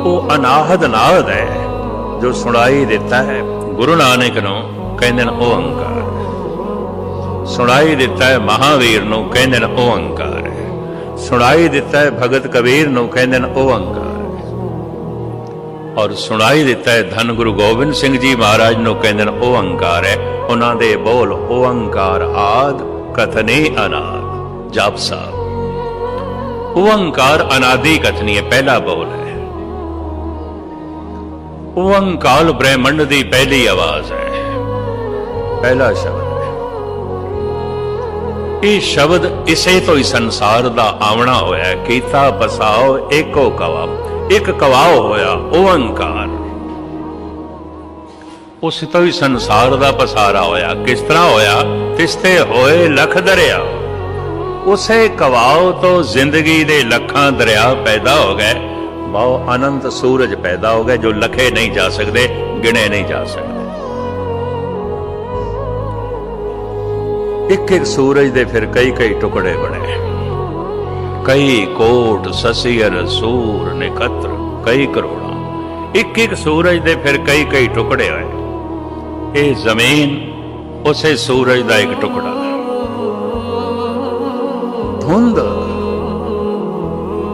वो अनाहद नाहद है जो सुनाई दिता है गुरु नानक नूं कहंदे ने ओंकार, सुनाई दिता है महावीर नूं कहंदे ने ओंकार है, सुनाई दिता है भगत कबीर नूं कहंदे ने ओंकार, और सुनाई दिता है धन गुरु गोबिंद सिंह जी महाराज नूं कहंदे ने ओंकार है। उन्हां दे बोल ओंकार आद कथने अनाद जाप साहब। ओंकार अनादि कथनी है, पहला बोल है। ओंकार ब्रह्मंड दी पहली आवाज है, पहला शब्द है। ये शब्द इसे तो ही संसार दा आवना होया, कीता बसाओ एको कवा, एक कवाओ होया ओंकार। उस तो ही संसार दा पसारा होया। किस तरह होया? तिसते होए लख दरिया, उसे कवाओ तो जिंदगी दे लखां दरिया पैदा हो गए। बहु अनंत सूरज पैदा हो गए जो लखे नहीं जा सकते, गिने नहीं जा सकते। एक एक सूरज दे फिर कई कई टुकड़े बने, कई कोट ससियर सूर निकत्र कई करोड़ा। एक एक सूरज दे फिर कई कई टुकड़े होए। ये जमीन उसे सूरज का एक टुकड़ा, धुंध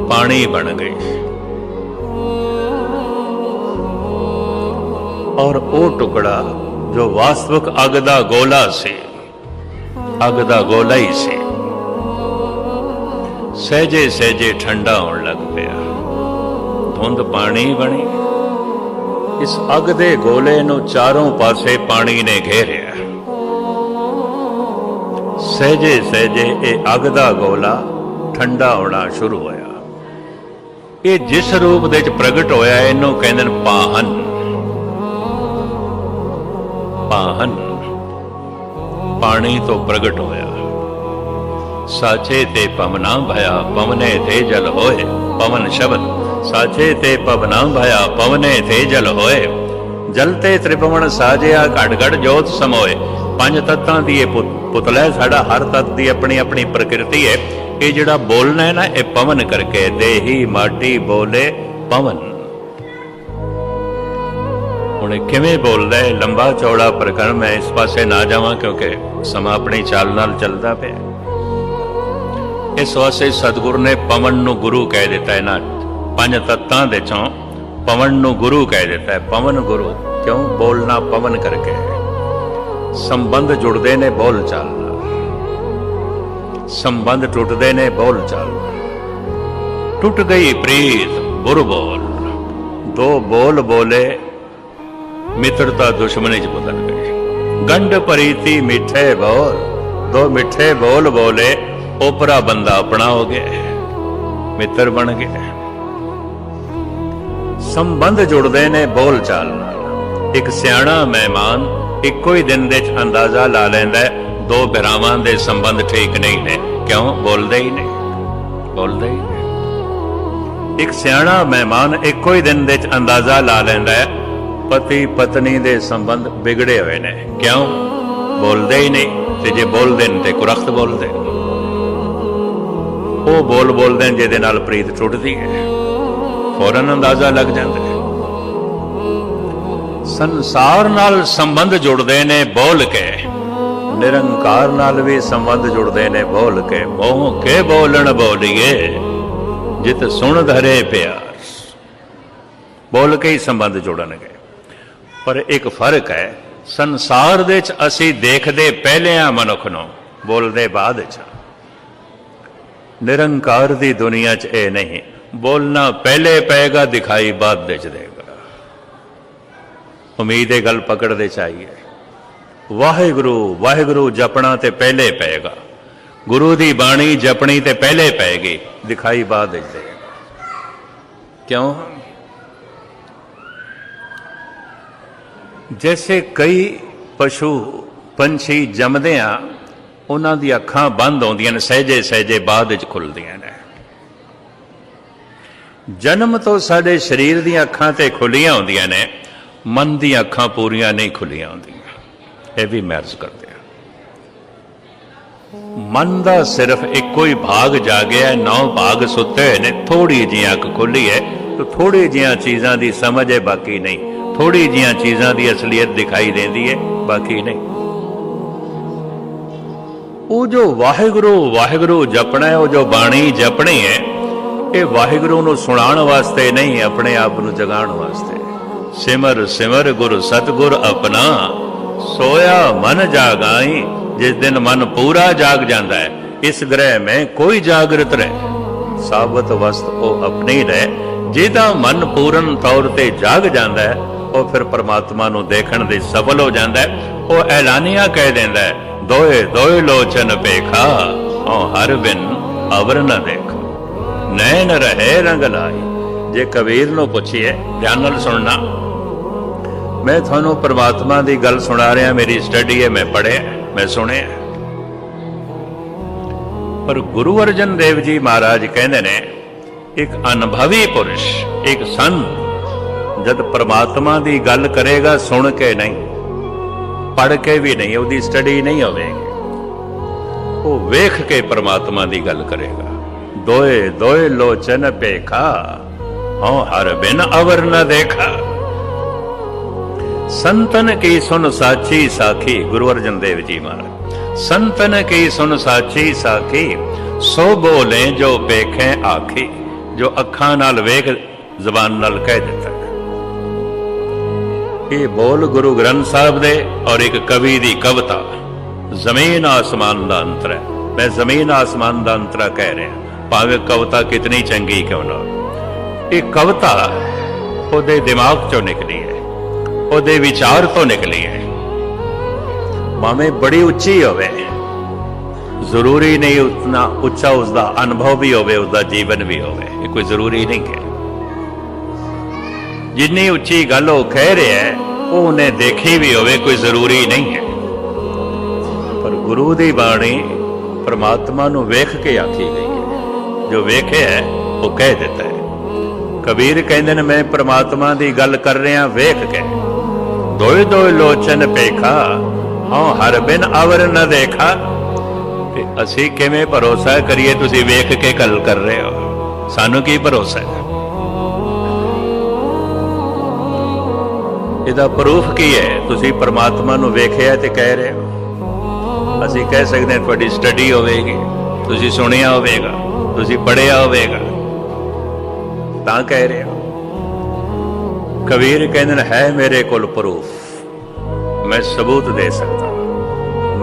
पानी बन गई, और वो टुकड़ा जो वास्तविक अग दा गोला से, अग दा गोला ही से, सहजे सहजे ठंडा होने लग पिया। धुंध पानी बनी। इस अग दे गोले नूं चारों पासे पानी ने घेरिया। सहजे सहजे ये अग दा गोला ठंडा होना शुरू होया। ये जिस रूप दे विच प्रगट होया इनू कहंदे ने पाहन। पाहन पानी तो प्रगट होया। साचे ते पवना भया पवने थे जल होए। पवन शब्द साचे ते पवना भया पवने थे जल होए। जलते त्रिभुवन साजिया घट घट जोत समोए। पंज तत्तां दी पुतला है साडा, हर तत्त दी अपनी अपनी प्रकृति है। ये जिहड़ा बोलना है ना, ये पवन करके देही माटी बोले पवन। हुण किवें बोलदा है, लंबा चौड़ा प्रकरण, मैं इस पासे ना जावां क्योंकि समा अपनी चाल नाल चलदा पिया। इस वास्ते सतगुरु ने पवन नूं गुरु कह दिता है ना, पंज तत्तां दे चों पवन नूं गुरु कह दिता है। पवन गुरु क्यों? बोलना पवन करके। संबंध जुड़ते ने बोल चाल नाल, संबंध टुटते ने बोल चाल नाल। टुट गई प्रीत बुर बोल, दो बोल बोले मित्रता दुश्मनी च बदल गई। गंढ परीती मिठे बोल, दो मिठे बोल बोले ओपरा बंदा अपना हो गया, मित्र बन गया। संबंध जुड़ते ने बोल चाल नाल। एक सियाणा मेहमान इको ही दिन दे अंदाजा ला लैंदा है दो भरावां दे संबंध ठीक नहीं ने। क्यों? बोलते ही नहीं, बोलते ही नहीं। एक सियाणा मेहमान इको ही दिन दे अंदाजा ला लैंदा है पति पत्नी दे संबंध बिगड़े हुए ने। क्यों? बोलते ही नहीं। ते जे बोलते हैं तो कुरख्त बोलते, वो बोल बोलते हैं जिहदे नाल प्रीत टुटदी है, फौरन अंदाजा लग जाता है। संसार नाल संबंध जुड़ते ने बोल के, निरंकार नाल भी संबंध जुड़ते ने बोल के। मोह के बोलन बोलिए जित सुन धरे प्यार। बोल के ही संबंध जुड़नगे। पर एक फर्क है, संसार दे च असी देखदे पहले आ मनुख नूं, बोलदे बाद च। निरंकार दी दुनिया च ये नहीं, बोलना पहले पेगा दिखाई बाद दे च देगा। उम्मीद है गल पकड़ते चाहिए। वाहिगुरु वाहिगुरु जपना ते पहले पेगा, गुरु दी बाणी जपनी ते पहले पेगी, दिखाई बाद दे देगा। क्यों? जैसे कई पशु पंछी जमदे आ, उन्हां दी अखां बंद होंदियां ने, सहजे सहजे बाद विच खुलदियां ने। जन्म तो साडे शरीर दी अखां ते खुलियां होंदियां ने, मन दी अखां पूरियां नहीं खुलियां होंदियां। ਇਹ ਵੀ ਮੈਂ ਅਰਜ਼ ਕਰਦੇ ਹਾਂ। ਮਨ ਦਾ ਸਿਰਫ ਇੱਕੋ ਹੀ ਭਾਗ ਜਾਗਿਆ, 9 ਭਾਗ ਸੁੱਤੇ ਹੋਏ ਨੇ। ਥੋੜੀ ਜਿਹੀ ਅੱਖ ਖੁੱਲੀ ਹੈ ਤਾਂ ਥੋੜੀ ਜਿਹੀਆਂ ਚੀਜ਼ਾਂ ਦੀ ਸਮਝ ਹੈ, ਬਾਕੀ ਨਹੀਂ। ਥੋੜੀ ਜਿਹੀਆਂ ਚੀਜ਼ਾਂ ਦੀ ਅਸਲੀਅਤ ਦਿਖਾਈ ਦਿੰਦੀ ਹੈ, ਬਾਕੀ ਨਹੀਂ। ਉਹ ਜੋ ਵਾਹਿਗੁਰੂ ਵਾਹਿਗੁਰੂ ਜਪਣਾ ਹੈ, ਉਹ ਜੋ ਬਾਣੀ ਜਪਣੀ ਹੈ, ਇਹ ਵਾਹਿਗੁਰੂ ਨੂੰ ਸੁਣਾਉਣ ਵਾਸਤੇ ਨਹੀਂ, ਆਪਣੇ ਆਪ ਨੂੰ ਜਗਾਉਣ ਵਾਸਤੇ। ਸਿਮਰ ਸਿਮਰ ਗੁਰ ਸਤਿਗੁਰ ਆਪਣਾ, ਸੋਇਆ ਮਨ ਜਾਗਾਈ। जिस दिन मन पूरा जाग जाता है, इस ग्रह में कोई जागृत रहे, साबत वस्त वो अपनी रहे। जिहदा मन पूर्ण तौर पर जाग जाता है, वो फिर परमात्मा नूं देखण दे सफल हो जाता है। वो ऐलानिया कह देंदा है, दोए दोए लोचन पेखा, औ हर बिन अवर न देखा, नैन रहे रंग लाई। जे कबीर नूं पुछिए, ध्यान नाल सुनना, मैं थानू परमात्मा की गल सुना रहा, मेरी स्टडी है, मैं पढ़िया, मैं सुने। पर गुरु अर्जन देव जी महाराज कहते ने, एक अनुभवी पुरुष, एक संत जब परमात्मा की गल करेगा, सुन के नहीं, पढ़ के भी नहीं, उसकी स्टडी नहीं होगी, वो वेख के परमात्मा की गल करेगा। दोए दोए लोचन पेखा, औ हर बिन अवर न देखा। संतन की सुन साची साखी, गुरु अर्जन देव जी महाराज, संतन की सुन साची साखी, सो बोले जो पेखे आखी। जो अखां नाल वेख, जबान नाल कह दिता। ये बोल गुरु ग्रंथ साहब दे और एक कवि दी कविता, जमीन आसमान दा अंतर है। मैं जमीन आसमान दा अंतरा कह रहा, भावे कविता कितनी चंगी क्यों ना। ये कविता ओदे दिमाग चों निकली है, ਉਹਦੇ ਵਿਚਾਰ ਤੋਂ ਨਿਕਲੀ ਹੈ। ਭਾਵੇਂ ਬੜੀ ਉੱਚੀ ਹੋਵੇ, ਜ਼ਰੂਰੀ ਨਹੀਂ ਉਤਨਾ ਉੱਚਾ ਉਸਦਾ ਅਨੁਭਵ ਵੀ ਹੋਵੇ, ਉਸਦਾ ਜੀਵਨ ਵੀ ਹੋਵੇ, ਇਹ ਕੋਈ ਜ਼ਰੂਰੀ ਨਹੀਂ ਕਿ ਜਿੰਨੀ ਉੱਚੀ ਗੱਲ ਉਹ ਕਹਿ ਰਿਹਾ ਹੈ, ਉਹ ਉਹਨੇ ਦੇਖੀ ਵੀ ਹੋਵੇ, ਕੋਈ ਜ਼ਰੂਰੀ ਨਹੀਂ ਹੈ। ਪਰ ਗੁਰੂ ਦੀ ਬਾਣੀ ਪਰਮਾਤਮਾ ਨੂੰ ਵੇਖ ਕੇ ਆਖੀ ਗਈ ਹੈ। ਜੋ ਵੇਖਿਆ ਹੈ ਉਹ ਕਹਿ ਦਿੱਤਾ ਹੈ। ਕਬੀਰ ਕਹਿੰਦੇ ਨੇ, ਮੈਂ ਪਰਮਾਤਮਾ ਦੀ ਗੱਲ ਕਰ ਰਿਹਾ ਵੇਖ ਕੇ। दोए दोए लोचन पेखा, हाँ हर बिन अवर न देखा। ते असी किवें भरोसा करिए, तुसी वेख के गल कर रहे हो, सानू की भरोसा है? इहदा प्रूफ की है? तुसी परमात्मा नूं वेखिया ते कह रहे हो। असी कह सकते हैं तुहाडी स्टडी होवेगी, तुसी सुनिया होवेगा, तुसी पढ़िया होवेगा, तां कह रहे हो। कबीर कहते है मेरे कोल प्रूफ, मैं सबूत दे सकता,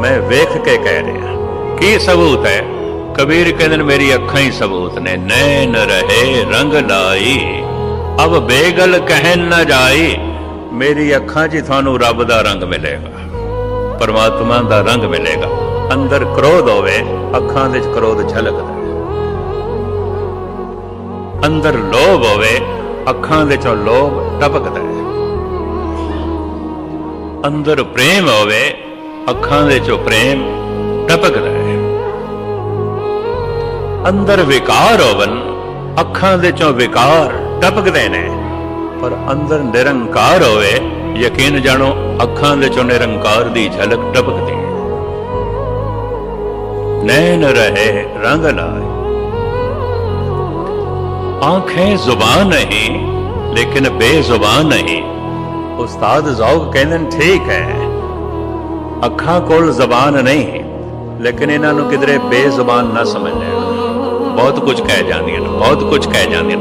मैं वेख के कह रहा। की सबूत है? कबीर कहते मेरी अखां ही सबूत ने। नैन रहे रंग लाई, अब बेगल कहन न जाई। मेरी अखां च थानू रब दा रंग मिलेगा, परमात्मा दा रंग मिलेगा। अंदर क्रोध होवे, अखां दे क्रोध झलकदा। अंदर लोभ होवे, अखां दे चों लोभ टपकदा है। अंदर प्रेम होवे, अखां दे चों प्रेम टपकदा है। अंदर विकार होवन, अखां दे चों विकार टपकदे ने। पर अंदर निरंकार होवे, यकीन जानो अखां दे चों निरंकार दी झलक टपकदी है। नैन रहे रंग लाए, आंखें जुबान नहीं लेकिन बेजुबान नहीं। उस्ताद ज़ौक़ कहते ठीक है, अखां कोल जबान नहीं, लेकिन इन्हां नूं किधरे बेजुबान ना समझ लेना। बहुत कुछ कह जांदियां, बहुत कुछ कह जांदियां।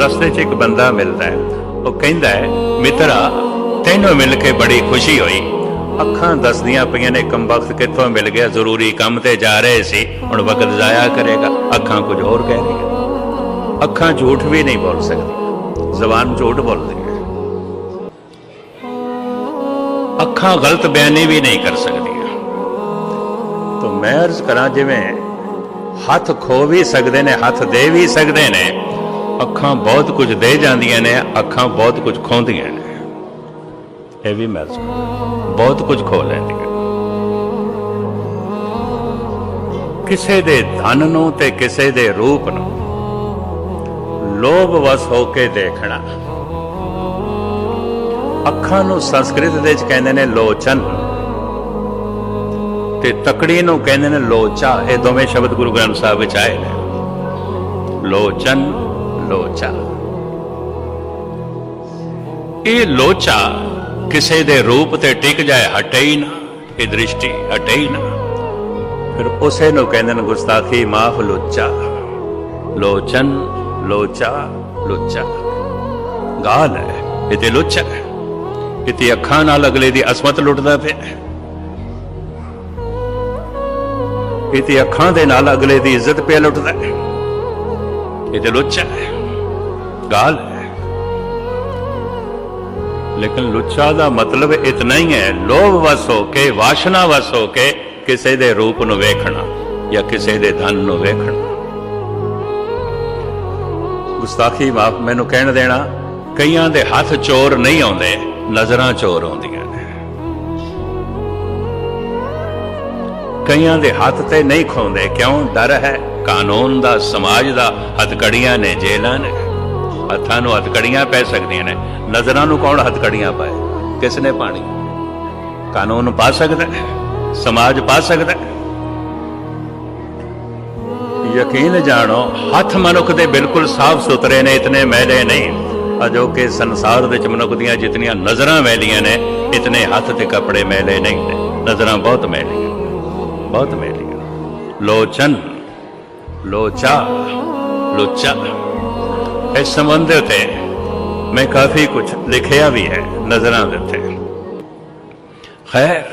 रस्ते च एक बंदा मिलता है, वो कहता है, मित्रा तैनूं मिल के बड़ी खुशी हुई। अखां दसदियां पईयां ने कम वक्त कित्थों मिल गया, जरूरी काम ते जा रहे सी, हुण वक्त जाया करेगा। अखां कुछ होर कह रही है। अखां झूठ भी नहीं बोल सकती, जबान झूठ बोलती है। अखां गलत बयानी भी नहीं कर सकती। तो मैं अर्ज करा, जिवें हथ खो भी सकते ने, हथ दे भी सकते ने, अखां बहुत कुछ दे जांदियां ने, अखां बहुत कुछ खोंदियां ने। यह भी मैं अर्ज करा, बहुत कुछ खो लैंदियां। किसे दे धन नूं ते किसे दे रूप नूं लोभ वस होके देखना। अखां नूं संस्कृत दे च कहंदे ने लोचन, ਤੇ ਤਕੜੀ ਨੂੰ ਕਹਿੰਦੇ ਨੇ ਲੋਚਾ। ਇਹ ਦੋਵੇਂ ਸ਼ਬਦ ਗੁਰੂ ਗ੍ਰੰਥ ਸਾਹਿਬ ਵਿੱਚ ਆਏ ਨੇ, ਲੋਚਨ ਲੋਚਾ। ਇਹ ਲੋਚਾ ਕਿਸੇ ਦੇ ਰੂਪ ਤੇ ਟਿਕ ਜਾਏ, ਹਟੇ ਹੀ ਨਾ, ਇਹ ਦ੍ਰਿਸ਼ਟੀ ਹਟੇ ਹੀ ਨਾ, ਫਿਰ ਉਸੇ ਨੂੰ ਕਹਿੰਦੇ ਨੇ ਗੁਸਤਾਖੀ ਮਾਫ ਲੋਚਾ। ਲੋਚਨ ਲੋਚਾ ਲੋਚਾ ਗਾਲ ਹੈ, ਇਹ ਤੇ ਲੋਚਾ ਹੈ। ਇਹ ਤੇ ਅੱਖਾਂ ਨਾਲ ਅਗਲੇ ਦੀ ਅਸਮਤ ਲੁੱਟਦਾ ਪਿਆ, ਇਹ ਤੇ ਅੱਖਾਂ ਦੇ ਨਾਲ ਅਗਲੇ ਦੀ ਇੱਜ਼ਤ ਪਿਆ ਲੁੱਟਦਾ ਹੈ, ਇਹ ਤੇ ਲੋਚਾ ਹੈ, ਗਾਲ ਹੈ। ਲੇਕਿਨ ਲੁੱਚਾ ਦਾ ਮਤਲਬ ਇਤਨਾ ਹੀ ਹੈ, ਲੋਭ ਵਸ ਹੋ ਕੇ, ਵਾਸ਼ਨਾ ਵਸ ਹੋ ਕੇ ਕਿਸੇ ਦੇ ਰੂਪ ਨੂੰ ਵੇਖਣਾ ਜਾਂ ਕਿਸੇ ਦੇ ਧਨ ਨੂੰ ਵੇਖਣਾ। ਗੁਸਤਾਖੀ ਮਾਫ ਮੈਨੂੰ ਕਹਿਣ ਦੇਣਾ, ਕਈਆਂ ਦੇ ਹੱਥ ਚੋਰ ਨਹੀਂ ਆਉਂਦੇ, ਨਜ਼ਰਾਂ ਚੋਰ ਆਉਂਦੀਆਂ ਨੇ। ਕਈਆਂ ਦੇ ਹੱਥ ਤੇ ਨਹੀਂ ਖੋਂਦੇ, ਕਿਉਂ? ਡਰ ਹੈ ਕਾਨੂੰਨ ਦਾ, ਸਮਾਜ ਦਾ। ਹੱਥਕੜੀਆਂ ਨੇ, ਜੇਲਾਂ ਨੇ, ਹੱਥਾਂ ਨੂੰ ਹੱਥਕੜੀਆਂ ਪੈ ਸਕਦੀਆਂ ਨੇ। ਨਜ਼ਰਾਂ ਨੂੰ ਕੌਣ ਹੱਥਕੜੀਆਂ ਪਾਏ? ਕਿਸ ਨੇ ਪਾਣੀ? ਕਾਨੂੰਨ ਪਾ ਸਕਦਾ, ਸਮਾਜ ਪਾ ਸਕਦਾ। ਯਕੀਨ ਜਾਣੋ, ਹੱਥ ਮਨੁੱਖ ਦੇ ਬਿਲਕੁਲ ਸਾਫ਼ ਸੁਥਰੇ ਨੇ, ਇਤਨੇ ਮੈਲੇ ਨਹੀਂ। ਅਜੋਕੇ ਸੰਸਾਰ ਵਿੱਚ ਮਨੁੱਖ ਦੀਆਂ ਜਿਤਨੀਆਂ ਨਜ਼ਰਾਂ ਮੈਲੀਆਂ ਨੇ, ਇਤਨੇ ਹੱਥ ਤੇ ਕੱਪੜੇ ਮੈਲੇ ਨਹੀਂ ਨੇ। ਨਜ਼ਰਾਂ ਬਹੁਤ ਮੈਲੀਆਂ, ਬਹੁਤ ਮੈਲੀਆਂ। ਲੋਚਨ ਲੋਚਾ ਲੋਚਾ, ਇਸ ਸੰਬੰਧ ਉੱਤੇ ਮੈਂ ਕਾਫੀ ਕੁਝ ਲਿਖਿਆ ਵੀ ਹੈ ਨਜ਼ਰਾਂ ਦੇ ਉੱਤੇ। ਖੈਰ,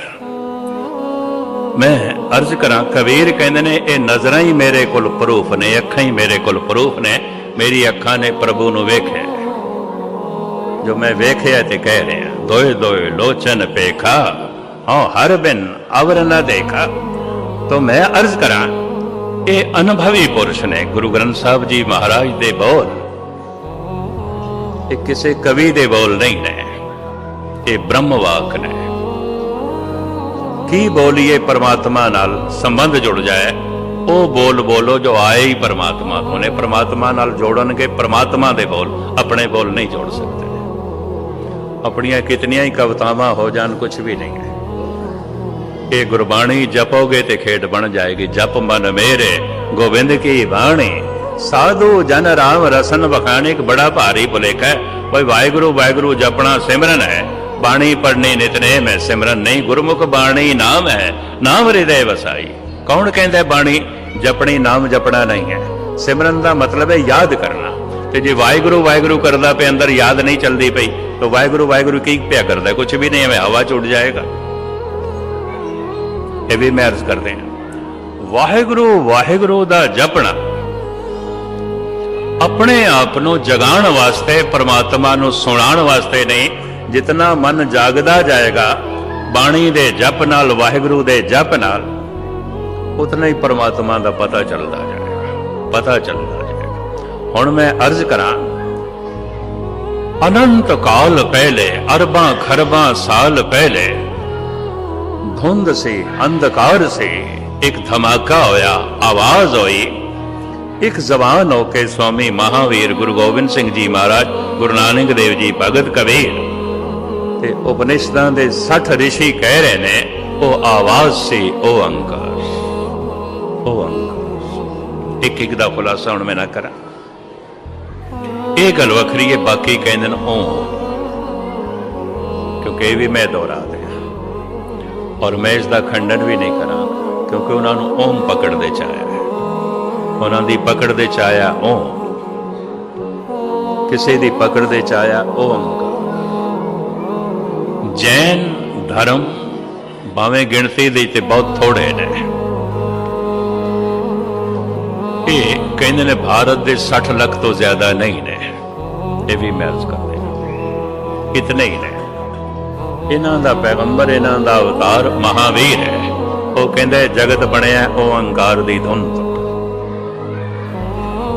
ਮੈਂ ਅਰਜ਼ ਕਰਾਂ, ਕਬੀਰ ਕਹਿੰਦੇ ਨੇ ਇਹ ਨਜ਼ਰਾਂ ਹੀ ਮੇਰੇ ਕੋਲ ਪ੍ਰੂਫ ਨੇ, ਅੱਖਾਂ ਹੀ ਮੇਰੇ ਕੋਲ ਪ੍ਰੂਫ ਨੇ। ਮੇਰੀ ਅੱਖਾਂ ਨੇ ਪ੍ਰਭੂ ਨੂੰ ਵੇਖਿਆ, ਜੋ ਮੈਂ ਵੇਖਿਆ ਤੇ ਕਹਿ ਰਿਹਾ। ਦੋਏ ਦੋਏ ਲੋਚਨ ਪੇਖਾ, ਹਾਂ ਹਰ ਬਿਨ ਅਵਰ ਨਾ ਦੇਖਾ। तो मैं अर्ज करा, ये अनुभवी पुरुष ने। गुरु ग्रंथ साहब जी महाराज दे बोल ये किसी कवि दे बोल नहीं ने, ये ब्रह्मवाक ने। की बोलिए परमात्मा नाल संबंध जुड़ जाए, वो बोल बोलो जो आए ही परमात्मा को ने। परमात्मा नाल जोड़नगे, परमात्मा दे बोल, अपने बोल नहीं जोड़ सकते। अपनियां कितनियां ही कवितावां हो जान, कुछ भी नहीं है। ये गुरबाणी जपोगे ते खेड बन जाएगी। जप मन मेरे गोविंद की बाणी, साधु जन राम रसन बखाने। एक बड़ा भारी भुलेखा है, भाई वाहिगुरु वाहिगुरु जपना सिमरन है, बाणी पढ़नी नितनेम है, सिमरन नहीं। गुरमुख बाणी नाम है, नाम हृदय वसाई। कौन कहता है बाणी जपनी, नाम जपना नहीं है। सिमरन का मतलब है याद करना। तो जे वाहिगुरु वाहिगुरु करदा पे अंदर याद नहीं चलती पई, तो वाहिगुरु वाहिगुरु की पिया करदा? कुछ भी नहीं है, हवा च उड़ जाएगा। ये भी मैं अर्ज करते हैं, वाहिगुरु वाहिगुरु दा जपना अपने आप नूं जगाण वास्ते, परमात्मा नूं सुणाण वास्ते नहीं। जितना मन जागदा जाएगा बाणी दे जप नाल, वाहिगुरु दे जप नाल, उतना ही परमात्मा दा पता चलता जाएगा, पता चलता जाएगा। हुण मैं अर्ज करा, अनंत काल पहले, अरबां खरबां साल पहले, धुंध से अंधकार से एक धमाका होया, आवाज हुई। एक जबान होके स्वामी महावीर गुरु गोबिंद सिंह जी महाराज, गुरु नानक देव जी, भगत कबीर ते उपनिषदां दे 60 ऋषि कह रहे ने, ओ आवाज से ओ अंकार, ओ अंकार। एक एक दा खुलासा हुण मैं ना करा, ये गल वखरी है। बाकी कहंदे ने ओम, क्योंकि ये भी मैं दोहरा दे, और मैं इसका खंडन भी नहीं करा, क्योंकि उन्होंने ओम पकड़ते चाया, उन्होंने पकड़ते चाया ओम, किसी की पकड़ते चाया ओंकार। जैन धर्म भावें गिणती दे ते बहुत थोड़े ने, ये कहते ने भारत के 60 लाख तो ज्यादा नहीं ने। ये भी मैं अर्ज करते इतने ही ने। इन्हां दा पैगंबर, इन्हां दा अवतार महावीर है। वो कहंदे जगत बनिया ओंकार दी धुन तो।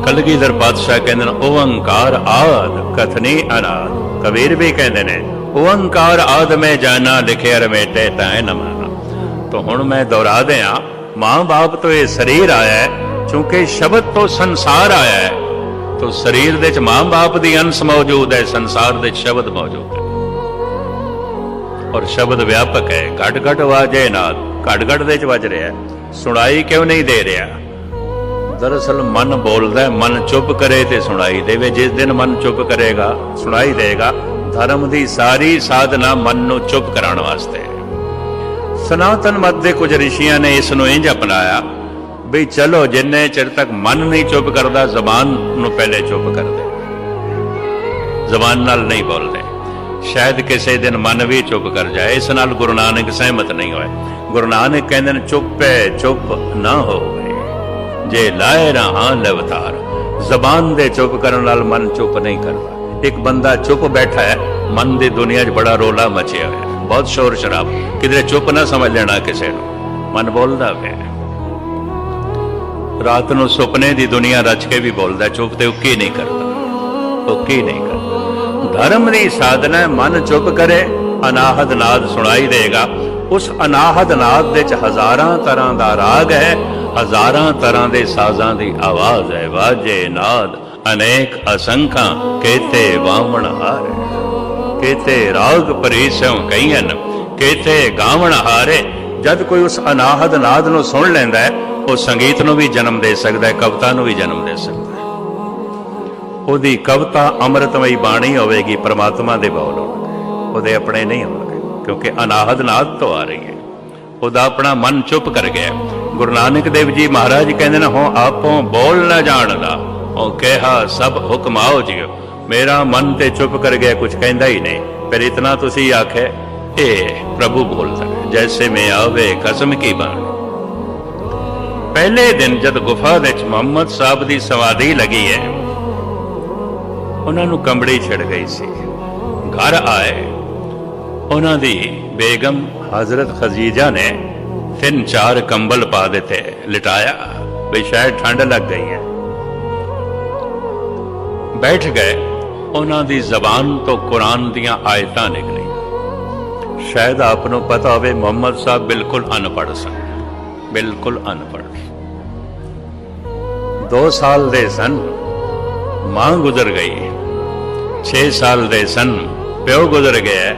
कलगीधर पातशाह कहंदे ने ओंकार आद कथनी अनाद। कबीर भी कहंदे ने ओंकार आद में जाना, लिखे रमेटे तैं न माना। तो हुण मैं दोहरा दिया, मां बाप तो ये शरीर आया है, चूंकि शब्द तो संसार आया है, तो शरीर दे च मां बाप दी अंश मौजूद है, संसार दे च शब्द मौजूद है। और शब्द व्यापक है, घट घट वाजे नाद, ਘੜ-ਘੜ ਦੇ ਚ ਵੱਜ ਰਿਹਾ, ਸੁਣਾਈ ਕਿਉਂ ਨਹੀਂ ਦੇ ਰਿਹਾ? ਦਰਅਸਲ ਮਨ ਬੋਲਦਾ, ਮਨ ਚੁੱਪ ਕਰੇ ਤੇ ਸੁਣਾਈ ਦੇਵੇ। ਜਿਸ ਦਿਨ ਮਨ ਚੁੱਪ ਕਰੇਗਾ, ਸੁਣਾਈ ਦੇਗਾ। ਧਰਮ ਦੀ ਸਾਰੀ ਸਾਧਨਾ ਮਨ ਨੂੰ ਚੁੱਪ ਕਰਾਉਣ ਵਾਸਤੇ। ਸਨਾਤਨ ਮਤ ਦੇ ਕੁਝ ਰਿਸ਼ੀਆਂ ਨੇ ਇਸ ਨੂੰ ਇੰਝ ਅਪਣਾਇਆ ਵੀ ਚਲੋ ਜਿੰਨੇ ਚਿਰ ਤੱਕ ਮਨ ਨਹੀਂ ਚੁੱਪ ਕਰਦਾ, ਜ਼ਬਾਨ ਨੂੰ ਪਹਿਲੇ ਚੁੱਪ ਕਰਦੇ, ਜ਼ਬਾਨ ਨਾਲ ਨਹੀਂ ਬੋਲਦੇ। ਸ਼ਾਇਦ ਕਿਸੇ ਦਿਨ ਮਨ ਵੀ ਚੁੱਪ ਕਰ ਜਾਏ। ਇਸ ਨਾਲ ਗੁਰੂ ਨਾਨਕ ਸਹਿਮਤ ਨਹੀਂ ਹੋਏ। ਗੁਰੂ ਨਾਨਕ ਕਹਿੰਦੇ ਨੇ ਚੁੱਪੇ ਚੁੱਪ ਨਾ ਹੋਵੇ ਜੇ ਲਾਏ ਰਹਾ ਲਵਤਾਰ। ਜ਼ਬਾਨ ਦੇ ਚੁੱਪ ਕਰਨ ਨਾਲ ਮਨ ਚੁੱਪ ਨਹੀਂ ਕਰਦਾ। ਇੱਕ ਬੰਦਾ ਚੁੱਪ ਬੈਠਾ ਹੈ, ਮਨ ਦੀ ਦੁਨੀਆ 'ਚ ਬੜਾ ਰੋਲਾ ਮਚਿਆ ਹੋਇਆ, ਬਹੁਤ ਸ਼ੋਰ ਸ਼ਰਾਬ, ਕਿਧਰੇ ਚੁੱਪ ਨਾ ਸਮਝ ਲੈਣਾ ਕਿਸੇ ਨੂੰ, ਮਨ ਬੋਲਦਾ ਪਿਆ। ਰਾਤ ਨੂੰ ਸੁਪਨੇ ਦੀ ਦੁਨੀਆ ਰਚ ਕੇ ਵੀ ਬੋਲਦਾ, ਚੁੱਪ ਤੇ ਉੱਕੀ ਨਹੀਂ ਕਰਦਾ, ਉੱਕੀ ਨਹੀਂ ਕਰਦਾ। ਧਰਮ ਦੀ ਸਾਧਨਾ ਮਨ ਚੁੱਪ ਕਰੇ, ਅਨਾਹਦ ਨਾਦ ਸੁਣਾਈ ਦੇਗਾ। ਉਸ ਅਨਾਹਦ ਨਾਦ ਦੇ 'ਚ ਹਜ਼ਾਰਾਂ ਤਰ੍ਹਾਂ ਦਾ ਰਾਗ ਹੈ, ਹਜ਼ਾਰਾਂ ਤਰ੍ਹਾਂ ਦੇ ਸਾਜ਼ਾਂ ਦੀ ਆਵਾਜ਼ ਹੈ। ਵਾਜੇ ਨਾਦ ਅਨੇਕ ਅਸੰਖਾਂ ਕੇਤੇ ਵਾਵਣ ਹਾਰੇ, ਕੇਤੇ ਰਾਗ ਪਰੀਸੋਂ ਕਈਨ ਕੇਤੇ ਗਾਵਣ ਹਾਰੇ। ਜਦ ਕੋਈ ਉਸ ਅਨਾਹਦ ਨਾਦ ਨੂੰ ਸੁਣ ਲੈਂਦਾ ਹੈ, ਉਹ ਸੰਗੀਤ ਨੂੰ ਵੀ ਜਨਮ ਦੇ ਸਕਦਾ ਹੈ, ਕਵਿਤਾ ਨੂੰ ਵੀ ਜਨਮ ਦੇ ਸਕਦਾ ਹੈ। ਉਹਦੀ ਕਵਿਤਾ ਅੰਮ੍ਰਿਤਮਈ ਬਾਣੀ ਹੋਵੇਗੀ, ਪਰਮਾਤਮਾ ਦੇ ਬੋਲ ਹੋਣਗੇ, ਉਹਦੇ ਆਪਣੇ ਨਹੀਂ ਹੋਣਗੇ, ਕਿਉਂਕਿ ਅਨਾਹਦ ਨਾਦ ਤੋਂ ਆ ਰਹੀ ਹੈ। ਉਹਦਾ ਆਪਣਾ ਮਨ ਚੁੱਪ ਕਰ ਗਿਆ। ਗੁਰੂ ਨਾਨਕ ਦੇਵ ਜੀ ਮਹਾਰਾਜ ਕਹਿੰਦੇ ਨੇ, ਹੋ ਆਪੋਂ ਬੋਲ ਨਾ ਜਾਣਦਾ, ਉਹ ਕਿਹਾ ਸਭ ਹੁਕਮ ਆਓ ਜਿਓ। ਮੇਰਾ ਮਨ ਤੇ ਚੁੱਪ ਕਰ ਗਿਆ, ਕੁਝ ਕਹਿੰਦਾ ਹੀ ਨਹੀਂ। ਫਿਰ ਇਤਨਾ ਤੁਸੀਂ ਆਖੇ ਇਹ ਪ੍ਰਭੂ ਬੋਲਦਾ, ਜੈਸੇ ਮੈਂ ਆਵੇ ਕਸਮ ਕੀ ਬਾਣੀ। ਪਹਿਲੇ ਦਿਨ ਜਦ ਗੁਫਾ ਵਿੱਚ ਮੁਹੰਮਦ ਸਾਹਿਬ ਦੀ ਸਮਾਧੀ ਲੱਗੀ ਹੈ, ਉਹਨਾਂ ਨੂੰ ਕੰਬੜੀ ਛਿੜ ਗਈ ਸੀ। ਘਰ ਆਏ, ਉਹਨਾਂ ਦੀ ਬੇਗਮ ਹਜ਼ਰਤ ਖਦੀਜਾ ਨੇ 3-4 ਕੰਬਲ ਪਾ ਦਿੱਤੇ, ਲਿਟਾਇਆ ਵੀ ਸ਼ਾਇਦ ਠੰਡ ਲੱਗ ਗਈ ਹੈ। ਬੈਠ ਗਏ। ਉਹਨਾਂ ਦੀ ਜ਼ਬਾਨ ਤੋਂ ਕੁਰਾਨ ਦੀਆਂ ਆਇਤਾਂ ਨਿਕਲੀਆਂ। ਸ਼ਾਇਦ ਆਪ ਨੂੰ ਪਤਾ ਹੋਵੇ ਮੁਹੰਮਦ ਸਾਹਿਬ ਬਿਲਕੁਲ ਅਨਪੜ੍ਹ ਸਨ, ਬਿਲਕੁਲ ਅਨਪੜ੍ਹ। 2 ਸਾਲ ਦੇ ਸਨ, ਮਾਂ ਗੁਜ਼ਰ ਗਈ। 6 ਸਾਲ ਦੇ ਸਨ, ਪਿਓ ਗੁਜ਼ਰ ਗਿਆ।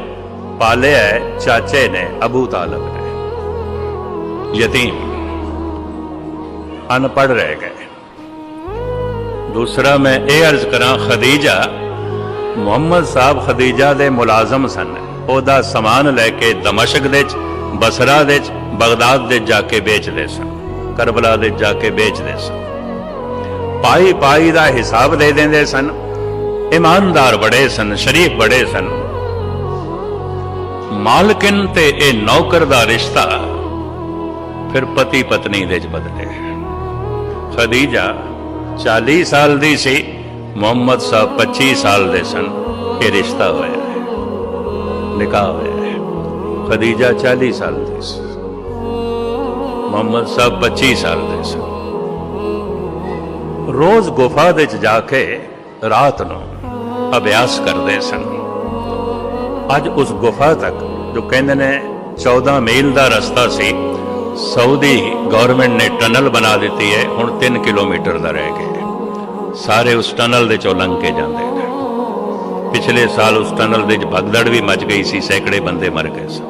ਪਾਲਿਆ ਚਾਚੇ ਨੇ, ਅਬੂ ਤਾਲਬ ਨੇ। ਯਤੀਮ, ਅਨਪੜ੍ਹ ਰਹਿ ਗਏ। ਦੂਸਰਾ ਮੈਂ ਇਹ ਅਰਜ਼ ਕਰਾਂ, ਖਦੀਜਾ, ਮੁਹੰਮਦ ਸਾਹਿਬ ਖਦੀਜਾ ਦੇ ਮੁਲਾਜ਼ਮ ਸਨ। ਉਹਦਾ ਸਮਾਨ ਲੈ ਕੇ ਦਮਸ਼ਕ ਦੇ 'ਚ, ਬਸਰਾ ਦੇ 'ਚ, ਬਗਦਾਦ ਦੇ ਜਾ ਕੇ ਵੇਚਦੇ ਸਨ, ਕਰਬਲਾ ਦੇ ਜਾ ਕੇ ਵੇਚਦੇ ਸਨ। ਪਾਈ ਪਾਈ ਦਾ ਹਿਸਾਬ ਦੇ ਦਿੰਦੇ ਸਨ। ਇਮਾਨਦਾਰ ਬੜੇ ਸਨ, ਸ਼ਰੀਫ ਬੜੇ ਸਨ। ਮਾਲਕਿਨ ਤੇ ਇਹ ਨੌਕਰ ਦਾ ਰਿਸ਼ਤਾ ਫਿਰ ਪਤੀ ਪਤਨੀ ਦੇ 'ਚ ਬਦਲੇ। ਖਦੀਜਾ 40 ਸਾਲ ਦੀ ਸੀ, ਮੁਹੰਮਦ ਸਾਹਿਬ 25 ਸਾਲ ਦੇ ਸਨ। ਇਹ ਰਿਸ਼ਤਾ ਹੋਇਆ, ਨਿਕਾਹ ਹੋਇਆ। ਖਦੀਜਾ 40 ਸਾਲ ਦੀ ਸੀ, ਮੁਹੰਮਦ ਸਾਹਿਬ 25 ਸਾਲ ਦੇ ਸਨ। ਰੋਜ਼ ਗੁਫਾ ਦੇ 'ਚ ਜਾ ਕੇ ਰਾਤ ਨੂੰ ਅਭਿਆਸ ਕਰਦੇ ਸਨ। ਅੱਜ ਉਸ ਗੁਫਾ ਤੱਕ, ਜੋ ਕਹਿੰਦੇ ਨੇ 14 ਮੀਲ ਦਾ ਰਸਤਾ ਸੀ, ਸਾਊਦੀ ਗਵਰਨਮੈਂਟ ਨੇ ਟਨਲ ਬਣਾ ਦਿੱਤੀ ਹੈ। ਹੁਣ 3 ਕਿਲੋਮੀਟਰ ਦਾ ਰਹਿ ਗਿਆ। ਸਾਰੇ ਉਸ ਟਨਲ ਦੇ ਚੋਂ ਲੰਘ ਕੇ ਜਾਂਦੇ ਨੇ। ਪਿਛਲੇ ਸਾਲ ਉਸ ਟਨਲ ਦੇ 'ਚ ਭਗਦੜ ਵੀ ਮਚ ਗਈ ਸੀ, ਸੈਂਕੜੇ ਬੰਦੇ ਮਰ ਗਏ ਸਨ,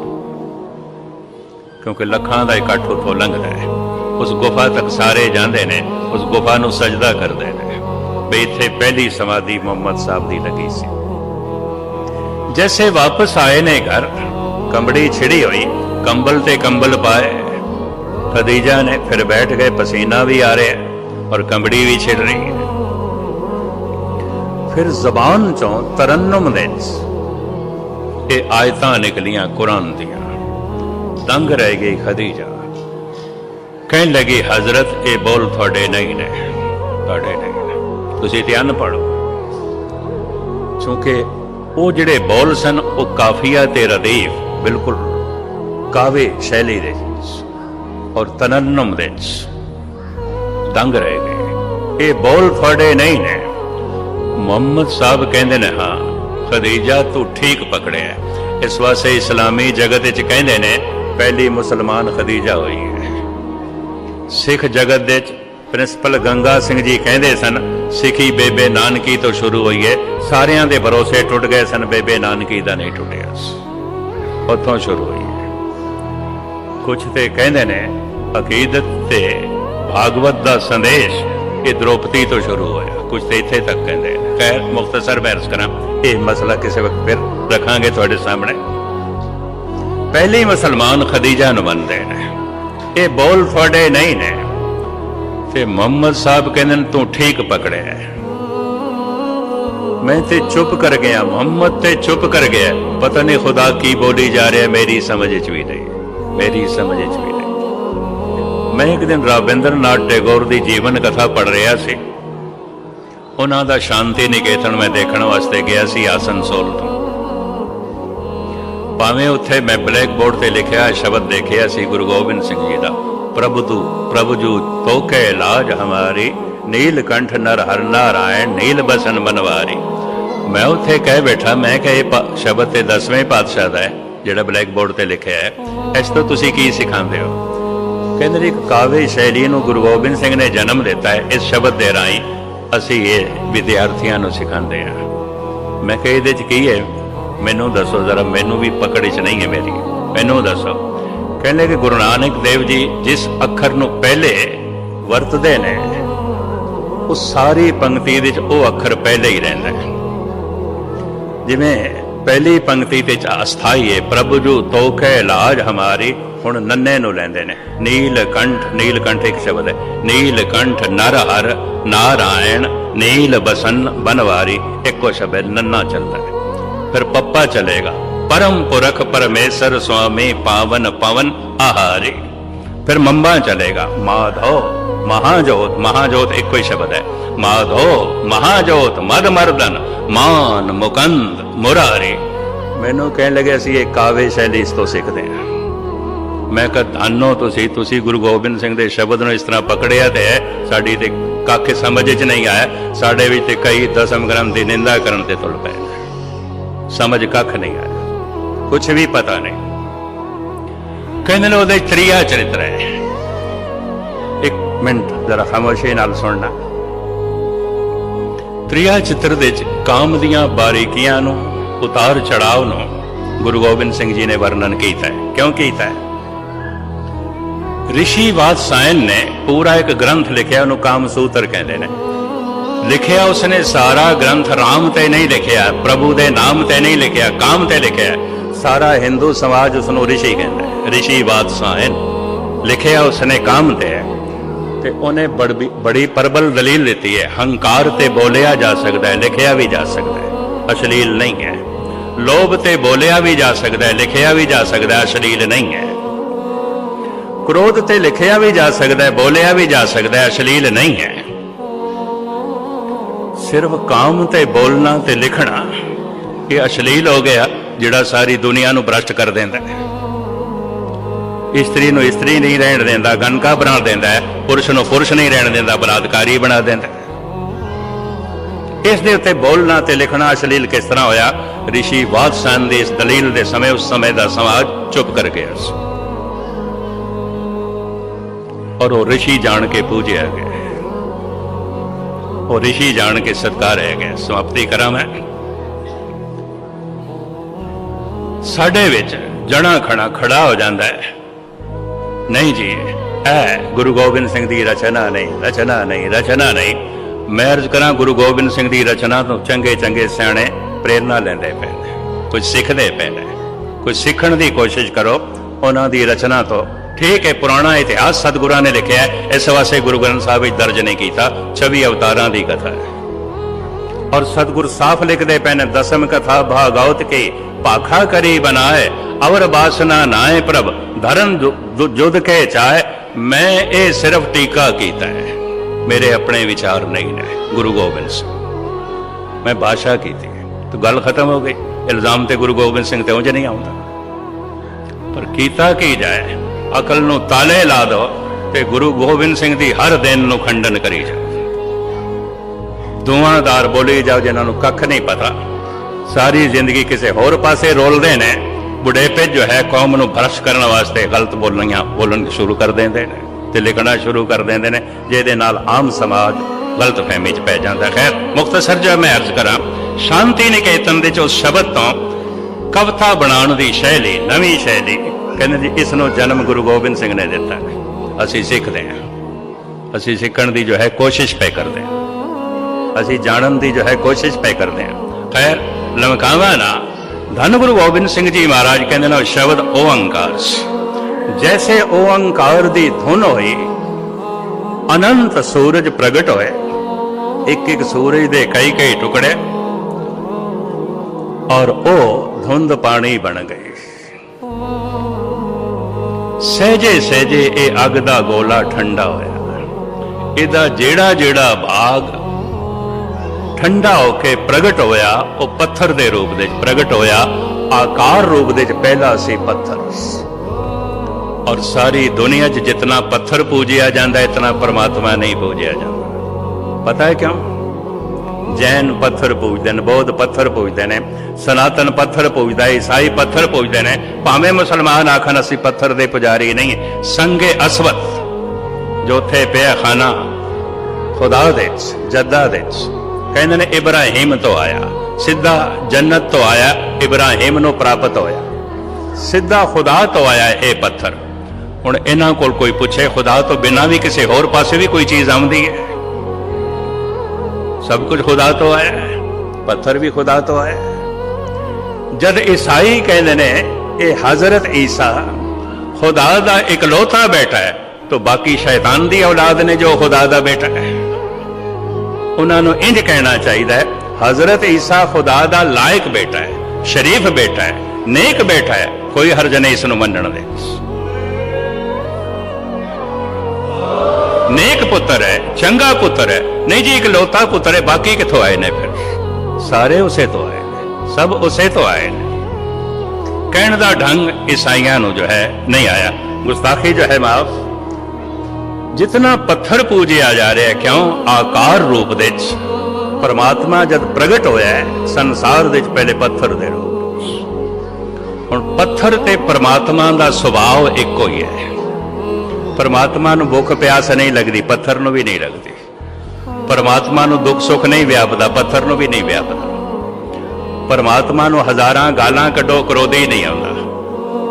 ਕਿਉਂਕਿ ਲੱਖਾਂ ਦਾ ਇਕੱਠ ਉੱਥੋਂ ਲੰਘਦਾ ਹੈ। ਉਸ ਗੁਫਾ ਤੱਕ ਸਾਰੇ ਜਾਂਦੇ ਨੇ, ਉਸ ਗੁਫਾ ਨੂੰ ਸਜਦਾ ਕਰਦੇ ਨੇ ਵੀ ਇੱਥੇ ਪਹਿਲੀ ਸਮਾਧੀ ਮੁਹੰਮਦ ਸਾਹਿਬ ਦੀ ਲੱਗੀ ਸੀ। ਜੈਸੇ ਵਾਪਸ ਆਏ ਨੇ ਘਰ, ਕੰਬੜੀ ਛਿੜੀ ਹੋਈ, ਕੰਬਲ ਤੇ ਕੰਬਲ ਪਾਏ। ਖਦੀਜਾ ਨੇ ਫਿਰ ਬੈਠ ਗਏ, ਪਸੀਨਾ ਵੀ ਆ ਰਿਹਾ ਔਰ ਕੰਬੜੀ ਵੀ ਛਿੜ ਰਹੀ ਹੈ। ਫਿਰ ਜ਼ਬਾਨ ਚੋਂ ਤਰन्नुम ਦੇ ਇਹ ਆਇਤਾਂ ਨਿਕਲੀਆਂ ਕੁਰਾਨ ਦੀਆਂ। ਦੰਗ ਰਹਿ ਗਈ ਖਦੀਜਾ। ਕਹਿਣ ਲੱਗੀ, ਹਜ਼ਰਤ ਇਹ ਬੋਲ ਤੁਹਾਡੇ ਨਹੀਂ ਨੇ, ਤੁਹਾਡੇ ਨਹੀਂ ਨੇ, ਤੁਸੀਂ ਤੇ ਅਨਪੜ੍ਹ ਹੋ। ਕਿਉਂਕਿ ਉਹ ਜਿਹੜੇ ਬੋਲ ਸਨ ਉਹ ਕਾਫੀਆ ਤੇ ਰਦੀਫ, ਬਿਲਕੁਲ ਕਾਵੇ ਸ਼ੈਲੀ ਦੇ ਔਰ ਤਰन्नुम ਦੇ ਦੰਗ ਰਹਿ ਗਏ। ਇਹ ਬੋਲ ਤੁਹਾਡੇ ਨਹੀਂ ਨੇ। ਮੁਹੰਮਦ ਸਾਹਿਬ ਕਹਿੰਦੇ ਨੇ, ਹਾਂ ਖਦੀਜਾ ਤੂੰ ਠੀਕ ਪਕੜਿਆ। ਇਸ ਵਾਸਤੇ ਇਸਲਾਮੀ ਜਗਤ ਵਿੱਚ ਕਹਿੰਦੇ ਨੇ ਪਹਿਲੀ ਮੁਸਲਮਾਨ ਖਦੀਜਾ ਹੋਈ ਹੈ। ਸਿੱਖ ਜਗਤ ਦੇ ਪ੍ਰਿੰਸੀਪਲ ਗੰਗਾ ਸਿੰਘ ਜੀ ਕਹਿੰਦੇ ਸਨ, ਸਿੱਖੀ ਬੇਬੇ ਨਾਨਕੀ ਤੋਂ ਸ਼ੁਰੂ ਹੋਈ ਹੈ। ਸਾਰਿਆਂ ਦੇ ਭਰੋਸੇ ਟੁੱਟ ਗਏ ਸਨ, ਬੇਬੇ ਨਾਨਕੀ ਦਾ ਨਹੀਂ ਟੁੱਟਿਆ, ਉੱਥੋਂ ਸ਼ੁਰੂ ਹੋਈ ਹੈ। कुछ तो कहते ने अकीदत ते भागवत का संदेश ये द्रौपदी तो शुरू होया, कुछ तो इत्थे तक कहते हैं। खैर मुख्तसर मैं अर्ज करा, ये मसला किसी वक्त फिर रखांगे थोड़े सामने। पहली मुसलमान खदीजा नूं मनदे ने, ये बोल थोड़े नहीं ने। ते मुहम्मद साहब कहते हैं तू ठीक पकड़े है, मैं ते चुप कर गया, मुहम्मद ते चुप कर गया, पता नहीं खुदा की बोली जा रहा है, मेरी समझ भी नहीं, मेरी समझ भी नहीं। मैं एक दिन रविंद्र नाथ टैगोर की जीवन कथा पढ़ रहा सी, उन्हां दा शांति निकेतन मैं देखने वास्ते गया सी आसनसोल तो। भावें उत्थे मैं ब्लैक बोर्ड ते लिखिया शब्द देखिया सी गुरु गोबिंद सिंह जी का, प्रभु जू तोके लाज हमारी, नीलकंठ नर हर नारायण, नील बसन बनवारी। मैं उत्थे कह बैठा, मैं कहा शब्द ते 10वें पातशाह का है जिहड़ा ब्लैक बोर्ड ते लिखिया है, इस तो तुसीं की सिखांदे हो? कहते एक काव्य शैली नूं गुरु गोबिंद सिंह ने जन्म दिता है, इस शब्द के राही असी ये विद्यार्थियों नूं सिखांदे हैं। मैं कहा इहदे च की है, मैनू दसो जरा, मैनू भी पकड़ च नहीं है मेरी, मैनू दसो। कहने कि गुरु नानक देव जी जिस अखर नूं पहले वरतदे ने उस सारी पंक्ति विच वो अखर पहले ही रहिंदा है। जिवें पहली पंक्ति ते अस्थाई है, प्रभु जू तोखे लाज हमारी, हुण नन्ने नूं लैंदे ने, नीलकंठ, नीलकंठ एक शब्द है, नीलकंठ नर हर नारायण, नील बसन बनवारी, एको शब्द है, नन्ना चलता है। फिर पप्पा चलेगा, परम पुरख परमेश्वर स्वामी पावन पवन आहारी। फिर मम्बा चलेगा, माधव महाजोत, महाजोत एक कोई शब्द है, माधव महाजोत मद मर्दन मान मुकंद मुरारी। मैनू कहने लगे असी एक काव्य शैली इस तो सीखते हैं। मैं कहा धानो तुसी गुरु गोबिंद सिंह के शब्द नूं इस तरह पकड़िया तो है, साड़ी ते कख समझ च नहीं आया, साडे विच कई दसम ग्रंथ की निंदा करन ते तुल पए, समझ कख नहीं आया, कुछ भी पता नहीं। कहने ने उहदे त्रिया चरित्र है, एक मिनट जरा खामोशी नाल सुनना। त्रिया चित्र दे काम दियां बारीकियां नूं, उतार चढ़ाव नूं गुरु गोबिंद सिंह जी ने वर्णन किया है। क्यों किया है? ऋषि वात्सायन ने पूरा एक ग्रंथ लिखिया, उन्होंने कामसूत्र कहते हैं। लिखिया उसने सारा ग्रंथ राम ते नहीं लिखिया, प्रभु दे नाम ते नहीं लिखिया, काम ते लिखिया। सारा हिंदू समाज उसनों ऋषि कहता है, ऋषि वात्सायन। लिखिया उसने काम ते है, ते उन्हें बड़ी प्रबल दलील देती है, हंकार ते बोलिया जा सकता है, लिखिया भी जा सकता है, अश्लील नहीं है। लोभ ते बोलिया भी जा सकता है, लिखिया भी जा सकता है, अश्लील नहीं है। क्रोध ते लिखिया भी जा सकता है, बोलिया भी जा सकता है, अश्लील नहीं है। सिर्फ काम ते बोलना ते लिखना ये अश्लील हो गया, जिहड़ा सारी दुनिया नूं भ्रष्ट कर देंदा है। इस्त्री नूं इस्त्री नहीं रहन देंदा, गणका बना देंदा है, पुरुष नूं पुरुष नहीं रहन देंदा, बलात्कारी बना देंदा है। इस दे उत्ते बोलना ते लिखना अश्लील किस तरह होया? ऋषि वात्सायन दी इस दलील दे समय उस समय दा समाज चुप कर गया और वो ऋषि जान के पूजिया गया, और ऋषि जान के सत्कार रह गए। समाप्ति करा मैं। साडे विच जड़ा खड़ा खड़ा हो जाता है, नहीं जी ऐ गुरु गोबिंद सिंह की रचना नहीं, रचना नहीं, रचना नहीं। मैं अर्ज करा गुरु गोबिंद सिंह की रचना तो चंगे चंगे सियाणे प्रेरणा लेंदे पे, कुछ सीखते पे, कुछ सीखण की कोशिश करो उन्हां दी रचना तो। ठीक है, पुराना इतिहास सतगुरां ने लिखा है, इस वास्ते गुरु ग्रंथ साहब दर्ज नहीं किया। 26 अवतारां की कथा है और सतगुरु साफ लिखते पे ने, दसम कथा भागवत की पाखा करी बनाए, अवर बासना नाए प्रभ धरन जुद के चाहे। मैं ये सिर्फ टीका किया है, मेरे अपने विचार नहीं ने। गुरु गोबिंद सिंह मैं भाषा की थी तो गल खत्म हो गई। इल्जाम ते गुरु गोबिंद सिंह ते उंज नहीं आता, पर कीता की जाए, अकल नूं ताले ला दो ते गुरु गोबिंद सिंह दी हर दिन नूं खंडन करी जाओ। दुआदार बोली जाओ जिन्हां नूं कख नहीं पता, सारी जिंदगी किसी होर पासे रोलदे ने। बुढ़ेपे जो है कौम नूं भ्रष्ट करने वास्ते गलत बोलन शुरू कर देंदे ने ते लिखना शुरू कर देंदे ने, जिहदे नाल आम समाज गलत फहमी च पै जांदा। खैर मुख्तसर जो मैं अर्ज करा, शांति निकेतन दे उस शब्द तो कविता बनाने की शैली, नवी शैली कहते जी इसनों जन्म गुरु गोबिंद सिंह ने दिता। असी सीखते हैं, असी सीखण की जो है कोशिश पे करते हैं, असी जानन की जो है कोशिश पे करते हैं। खैर लमकावा ना, धन गुरु गोबिंद सिंह जी महाराज कहते ना शब्द ओंकार, जैसे ओंकार की धुन होई अनंत सूरज प्रगट होए, एक एक सूरज दे कई कई टुकड़े और ओ धुंध पानी बन गई। सहजे सहजे ये अग दा गोला ठंडा होया, इहदा जेड़ा जेड़ा भाग ठंडा होके प्रगट होया वो पत्थर दे रूप दे प्रगट होया, आकार रूप दे पहला सी पत्थर। और सारी दुनिया च जितना पत्थर पूजिया जाता इतना परमात्मा नहीं पूजिया जाता। पता है क्यों? जैन पत्थर पूजते हैं, बौद्ध पत्थर पूजते हैं, सनातन पत्थर पूजता है, ईसाई पत्थर पूजते हैं, भावें मुसलमान आखन असी पत्थर दे पुजारी नहीं। संगे असवत जो थे पिया खाना खुदा दे जद्दा दे, कहते ने इब्राहिम तो आया, सीधा जन्नत तो आया, इब्राहिम नो प्राप्त होया, सीधा खुदा तो आया ये पत्थर। हुण इन्हां कोल कोई पूछे खुदा तो बिना भी किसी होर पासे भी कोई चीज आउंदी है? सब कुछ खुदा तो है, पत्थर भी खुदा तो है। जद ईसाई कहते ने ये हजरत ईसा खुदा दा इकलौता बेटा है, तो बाकी शैतान दी औलाद ने जो खुदा दा बेटा है, उन्होंने इंज कहना चाहिए हजरत ईसा खुदा दा लायक बेटा है, शरीफ बेटा है, नेक बेटा है, कोई हर्ज नहीं इसनूं मनण दे। नेक पुत्र है, चंगा पुत्र है, नहीं जी इकलौता पुत्र है, बाकी किथों आए ने? फिर सारे उसे तो आए ने, सब उसे तो आए ने। कहने का ढंग ईसाइयां नूं जो है नहीं आया, गुस्ताखी जो है माफ। जितना पत्थर पूजिया जा रहा है, क्यों? आकार रूप दे परमात्मा जब प्रगट होया है संसार दे पहले पत्थर दे रूप। हुण पत्थर ते परमात्मा दा सुभाव इक्को ही है। परमात्मा नूं भुख प्यास नहीं लगती, पत्थर नूं भी नहीं लगती। परमात्मा नूं दुख सुख नहीं व्यापदा, पत्थर नूं भी नहीं व्यापदा। परमात्मा नूं हजारां गालां कड्डो क्रोधी नहीं आउंदा,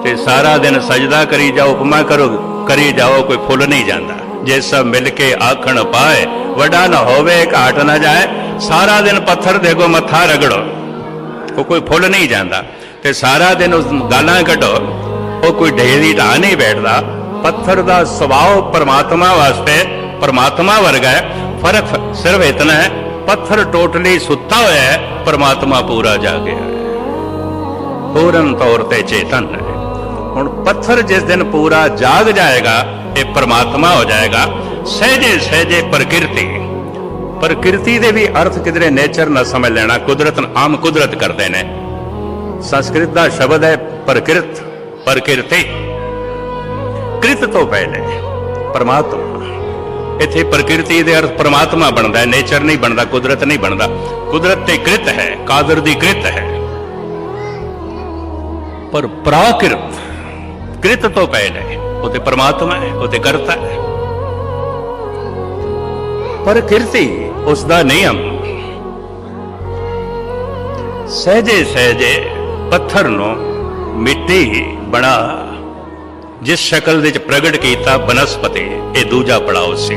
ते सारा दिन सजदा करी जाओ, उपमा करो करी जाओ, कोई फुल नहीं जाता। जे सब मिल के आखण पाए, वड्डा न होवे घाट न जाए। सारा दिन पत्थर दे अगों मत्था रगड़ो, वो कोई फुल नहीं जाता, ते सारा दिन उस गालां कड्डो, वो कोई ढेरी ढा नहीं बैठता। पत्थर का स्वभाव परमात्मा वास्ते परमात्मा वर्गा है। फर्क सिर्फ इतना है, पत्थर टोटली सुता हुआ है, परमात्मा पूरा जागे है, पूर्ण तौर पर चेतन है। हुण पत्थर जिस दिन पूरा जाग जाएगा ये परमात्मा हो जाएगा। सहजे सहजे प्रकृति, प्रकृति दे भी अर्थ किधरे नेचर न समझ लेना, कुदरत आम कुदरत करते हैं। संस्कृत का शब्द है प्रकृत, प्रकृति। कृत तो पहले परमात्मा, इत्थे प्रकृति दे अर्थ परमात्मा बनता है, नेचर नहीं बनता, कुदरत नहीं बनता। कुदरत ते कृत है, कादर दी कृत है, पर प्राकृत कृत तो पहले वो ते परमात्मा है, वो ते करता है। प्रकृति उसका नियम। सहजे सहजे पत्थर नो मिट्टी बना, जिस शक्ल विच प्रगट किया बनस्पति, ये दूजा पड़ाव से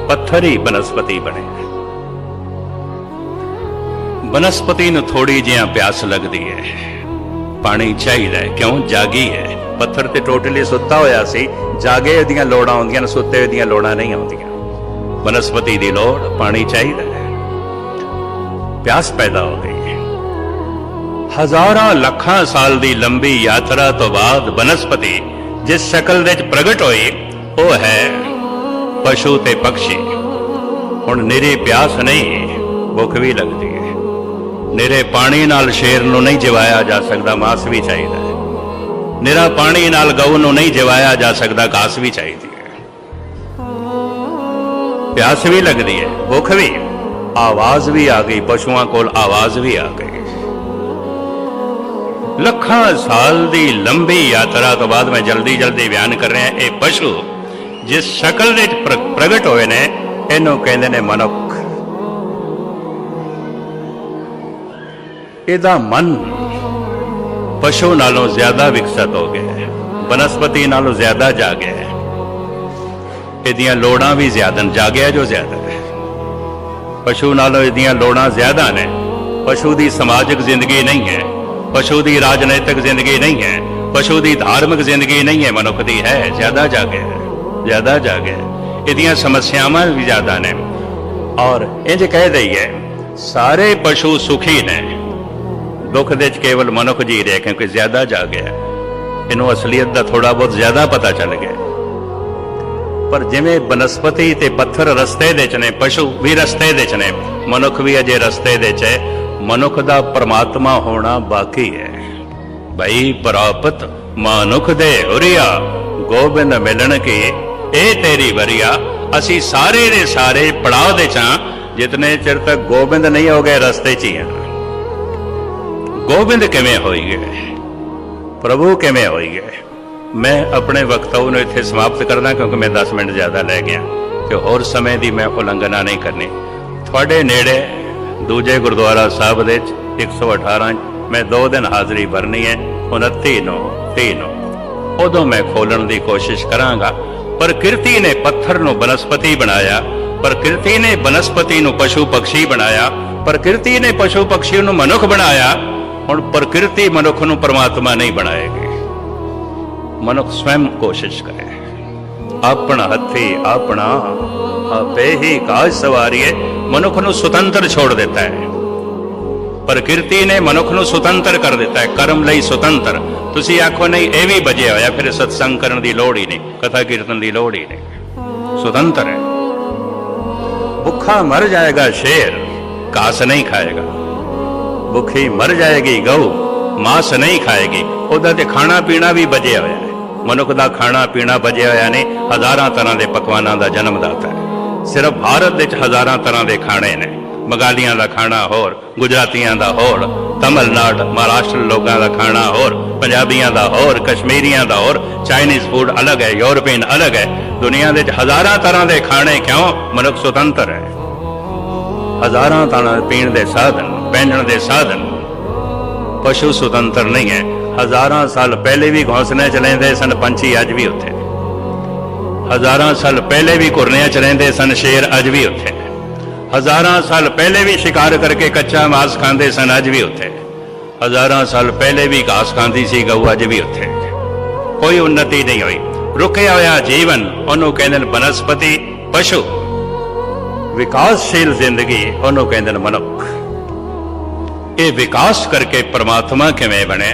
पत्थर ही बनस्पति बने। बनस्पति नूं थोड़ी जिहा प्यास लगती है, पानी चाहिए, क्यों? जागी है। पत्थर ते टोटली सुता होया सी, जागे दियां लोड़ां आउंदियां, सुते दियां लोड़ां नहीं आउंदियां। बनस्पति दी लोड़ पानी चाहिए, प्यास पैदा हो गई। हजारां लखां साल दी लंबी यात्रा तो बाद बनस्पति जिस शक्ल विच प्रगट होई वो है पशु ते पक्षी। हुण निरी प्यास नहीं, भुख भी लगती है। निरे पानी नाल शेर नूं नहीं जिवाया जा सकता, मांस भी चाहिए। निरा पानी नाल गऊ नूं नहीं जिवाया जा सकता, घास भी चाहिए है। प्यास भी लगती है, भुख भी, आवाज भी आ गई, पशुओं कोल आवाज भी आ गई। लखां साल दी लंबी यात्रा तो बाद मैं जल्दी जल्दी बयान कर रहा है। ये पशु जिस शक्ल विच प्रगट होए ने, इनू कहंदे ने मनुख। इहदा मन पशु नालों ज्यादा विकसित हो गया है, बनस्पति नालों ज्यादा जागे है, इहदियां लोड़ां भी ज्यादा जागया जो ज्यादा है। पशु नालों इहदियां लोड़ां ज्यादा ने। पशु की समाजिक जिंदगी नहीं है, पशु की राजनैतिक जिंदगी नहीं है, पशु की धार्मिक जिंदगी नहीं है, मनुख की है। ज्यादा जागे है, ज्यादा जागे है, इहदियां समस्यावां भी ज्यादा ने। और इंज कह दईए सारे पशु सुखी ने, दुख दे केवल मनुख जी रहे क्योंकि ज्यादा जागे है। इनू असलीयत का थोड़ा बहुत ज्यादा पता चल गया। पर जिमें बनस्पति ते पत्थर रस्ते दे ने, पशु भी रस्ते दे ने, मनुख भी अजे रस्ते दे च। मनुख दा परमात्मा होना बाकी है। भाई प्राप्त मानुख दे हुरिया, गोबिंद मिलन की ए तेरी वरिया। असी सारे दे सारे पड़ाव दे चा, जितने चिर तक गोबिंद नहीं हो गए रस्ते च ही हैं। गोबिंद किवें होई गए, प्रभु किवें होई गए। मैं अपने वक्तव्य ਨੂੰ ਇੱਥੇ समाप्त करना क्योंकि मैं 10 मिनट ज़्यादा लै गया कि होर समय की मैं उलंघना नहीं करनी। थोड़े नेड़े दूजे गुरुद्वारा साहब दे 118 मैं 2 दिन हाज़री भरनी है, 29/9 उदों मैं खोलण की कोशिश करांगा। प्रकृति ने पत्थर नूं बनस्पति बनाया, प्रकृति ने बनस्पति नूं पशु पक्षी बनाया, प्रकृति ने पशु पक्षी नूं मनुख बनाया। हुण प्रकृति मनुख नूं परमात्मा नहीं बनाएगी। मनुख स्वयं कोशिश करे, अपना हथी अपना आपे ही काज सवारिए। मनुख नूं स्वतंत्र छोड़ देता है। प्रकृति ने मनुख नूं स्वतंत्र कर देता है, कर्म लई स्वतंत्र। तुसी आखो नहीं ये भी बजिया होया, फिर सत्संग करने की लोड़ ही नहीं, कथा कीर्तन की लोड़ ही नहीं। स्वतंत्र है। भुखा मर जाएगा शेर, घास नहीं खाएगा। भुखी मर जाएगी गऊ, मांस नहीं खाएगी। उहदा ते खाना पीना भी बजिया होया है। मनुख का खाना पीना बजिया होया नहीं, हज़ारां तरह के पकवानों का जन्मदाता है। सिर्फ भारत विच हज़ारां तरह के खाने ने। बंगालियां का खाना होर, गुजरातियां का होर, तमिलनाडु महाराष्ट्र लोगों का खाना होर, पंजाबियों का होर, कश्मीरियों का होर, चाइनीज़ फूड अलग है, यूरोपियन अलग है। दुनिया के हज़ारां तरह के खाने, क्यों? मनुख स्वतंत्र है। हज़ारां तरह पीण के साधन, पहनण के साधन। पशु स्वतंत्र नहीं है। हज़ारां साल पहले भी घोंसले च रहिंदे सन पंछी, अज भी उत्थे। हज़ारां साल पहले भी घुरनियां च रहिंदे सन शेर, अज भी उत्थे। हज़ारां साल पहले भी शिकार करके कच्चा मांस खांदे सन, अज भी उत्थे। हज़ारां साल पहले भी घास खांदी सी गऊ, अज भी उत्थे। कोई उन्नति नहीं हुई। रुकिया होया जीवन उन्होंने कहते हैं बनस्पति पशु। विकासशील जिंदगी उन्होंने कहते हैं मनुख। ये विकास करके परमात्मा किवें बने,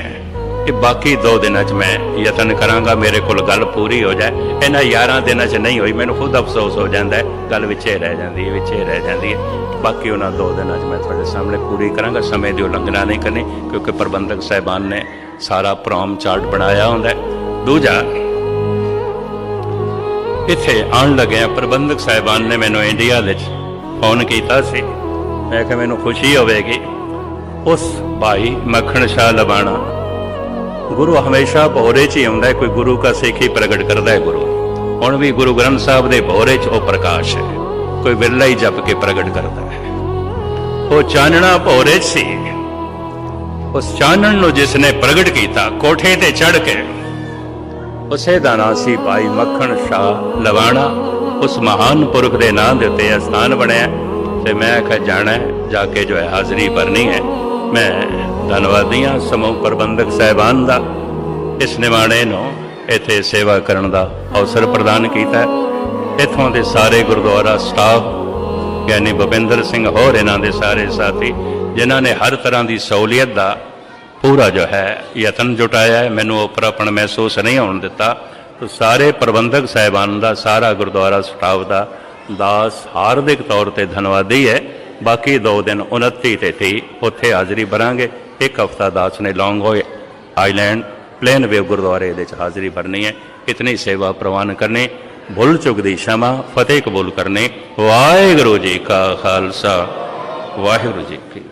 ये बाकी 2 दिन च मैं यतन करांगा। मेरे को गल पूरी हो जाए। इन्हां 11 दिन च नहीं हुई, मैनूं खुद अफसोस हो जाता है। गल विचे रह जाती है, विचे रह जाती है। बाकी उन्होंने 2 दिन च मैं तुहाडे सामने पूरी करांगा। समय की उलंघना नहीं करनी क्योंकि प्रबंधक साहिबान ने सारा प्रोग्राम चार्ट बनाया हुंदा है। दूजा इत्थे आउण लगे प्रबंधक साहिबान ने मैनूं इंडिया विच फोन किया सी। मैं कहा मैनूं खुशी होवेगी। उस भाई मक्खण शाह लबाणा, गुरु हमेशा भोरे च ही आउंदा है। कोई गुरु का सिख ही प्रगट करता है गुरु। हुण भी गुरु ग्रंथ साहब दे भोरे च वो प्रकाश है, कोई विरला ही जप के प्रगट करता है। वो चानना भोरे च सी। उस चानन नूं जिसने प्रगट किया कोठे ते चढ़ के, उसे दा नाम सी भाई मक्खण शाह लवाणा। उस महान पुरख के नाम के उत्ते स्थान बनया ते मैं आख्या जाना है, जाके जो है हाज़री भरनी है। मैं धन्नवादी हाँ समूह प्रबंधक साहिबान का, इस निमाणे नूं इत्थे सेवा करने का अवसर प्रदान किया। इत्थों के सारे गुरुद्वारा स्टाफ, ज्ञानी भुपिंदर सिंह होर इन्हां दे सारे साथी, जिन्हां ने हर तरह की सहूलियत का पूरा जो है यतन जुटाया है। मैनूं उपरापण महसूस नहीं होने दिता। तो सारे प्रबंधक साहिबान का, सारा गुरुद्वारा स्टाफ का दास हार्दिक तौर पर धन्नवादी है। बाकी 2 दिन 29 ते 30 उत्थे हाज़री भरांगे। 1 हफ्ता दास ने लॉन्ग हो आइलैंड प्लेन वेव गुरुद्वारे दे हाज़री भरनी है। इतनी सेवा प्रवान करनी, भुल चुक दी क्षमा, फतेह कबूल करनी। वाहिगुरू जी का खालसा, वाहिगुरू जी की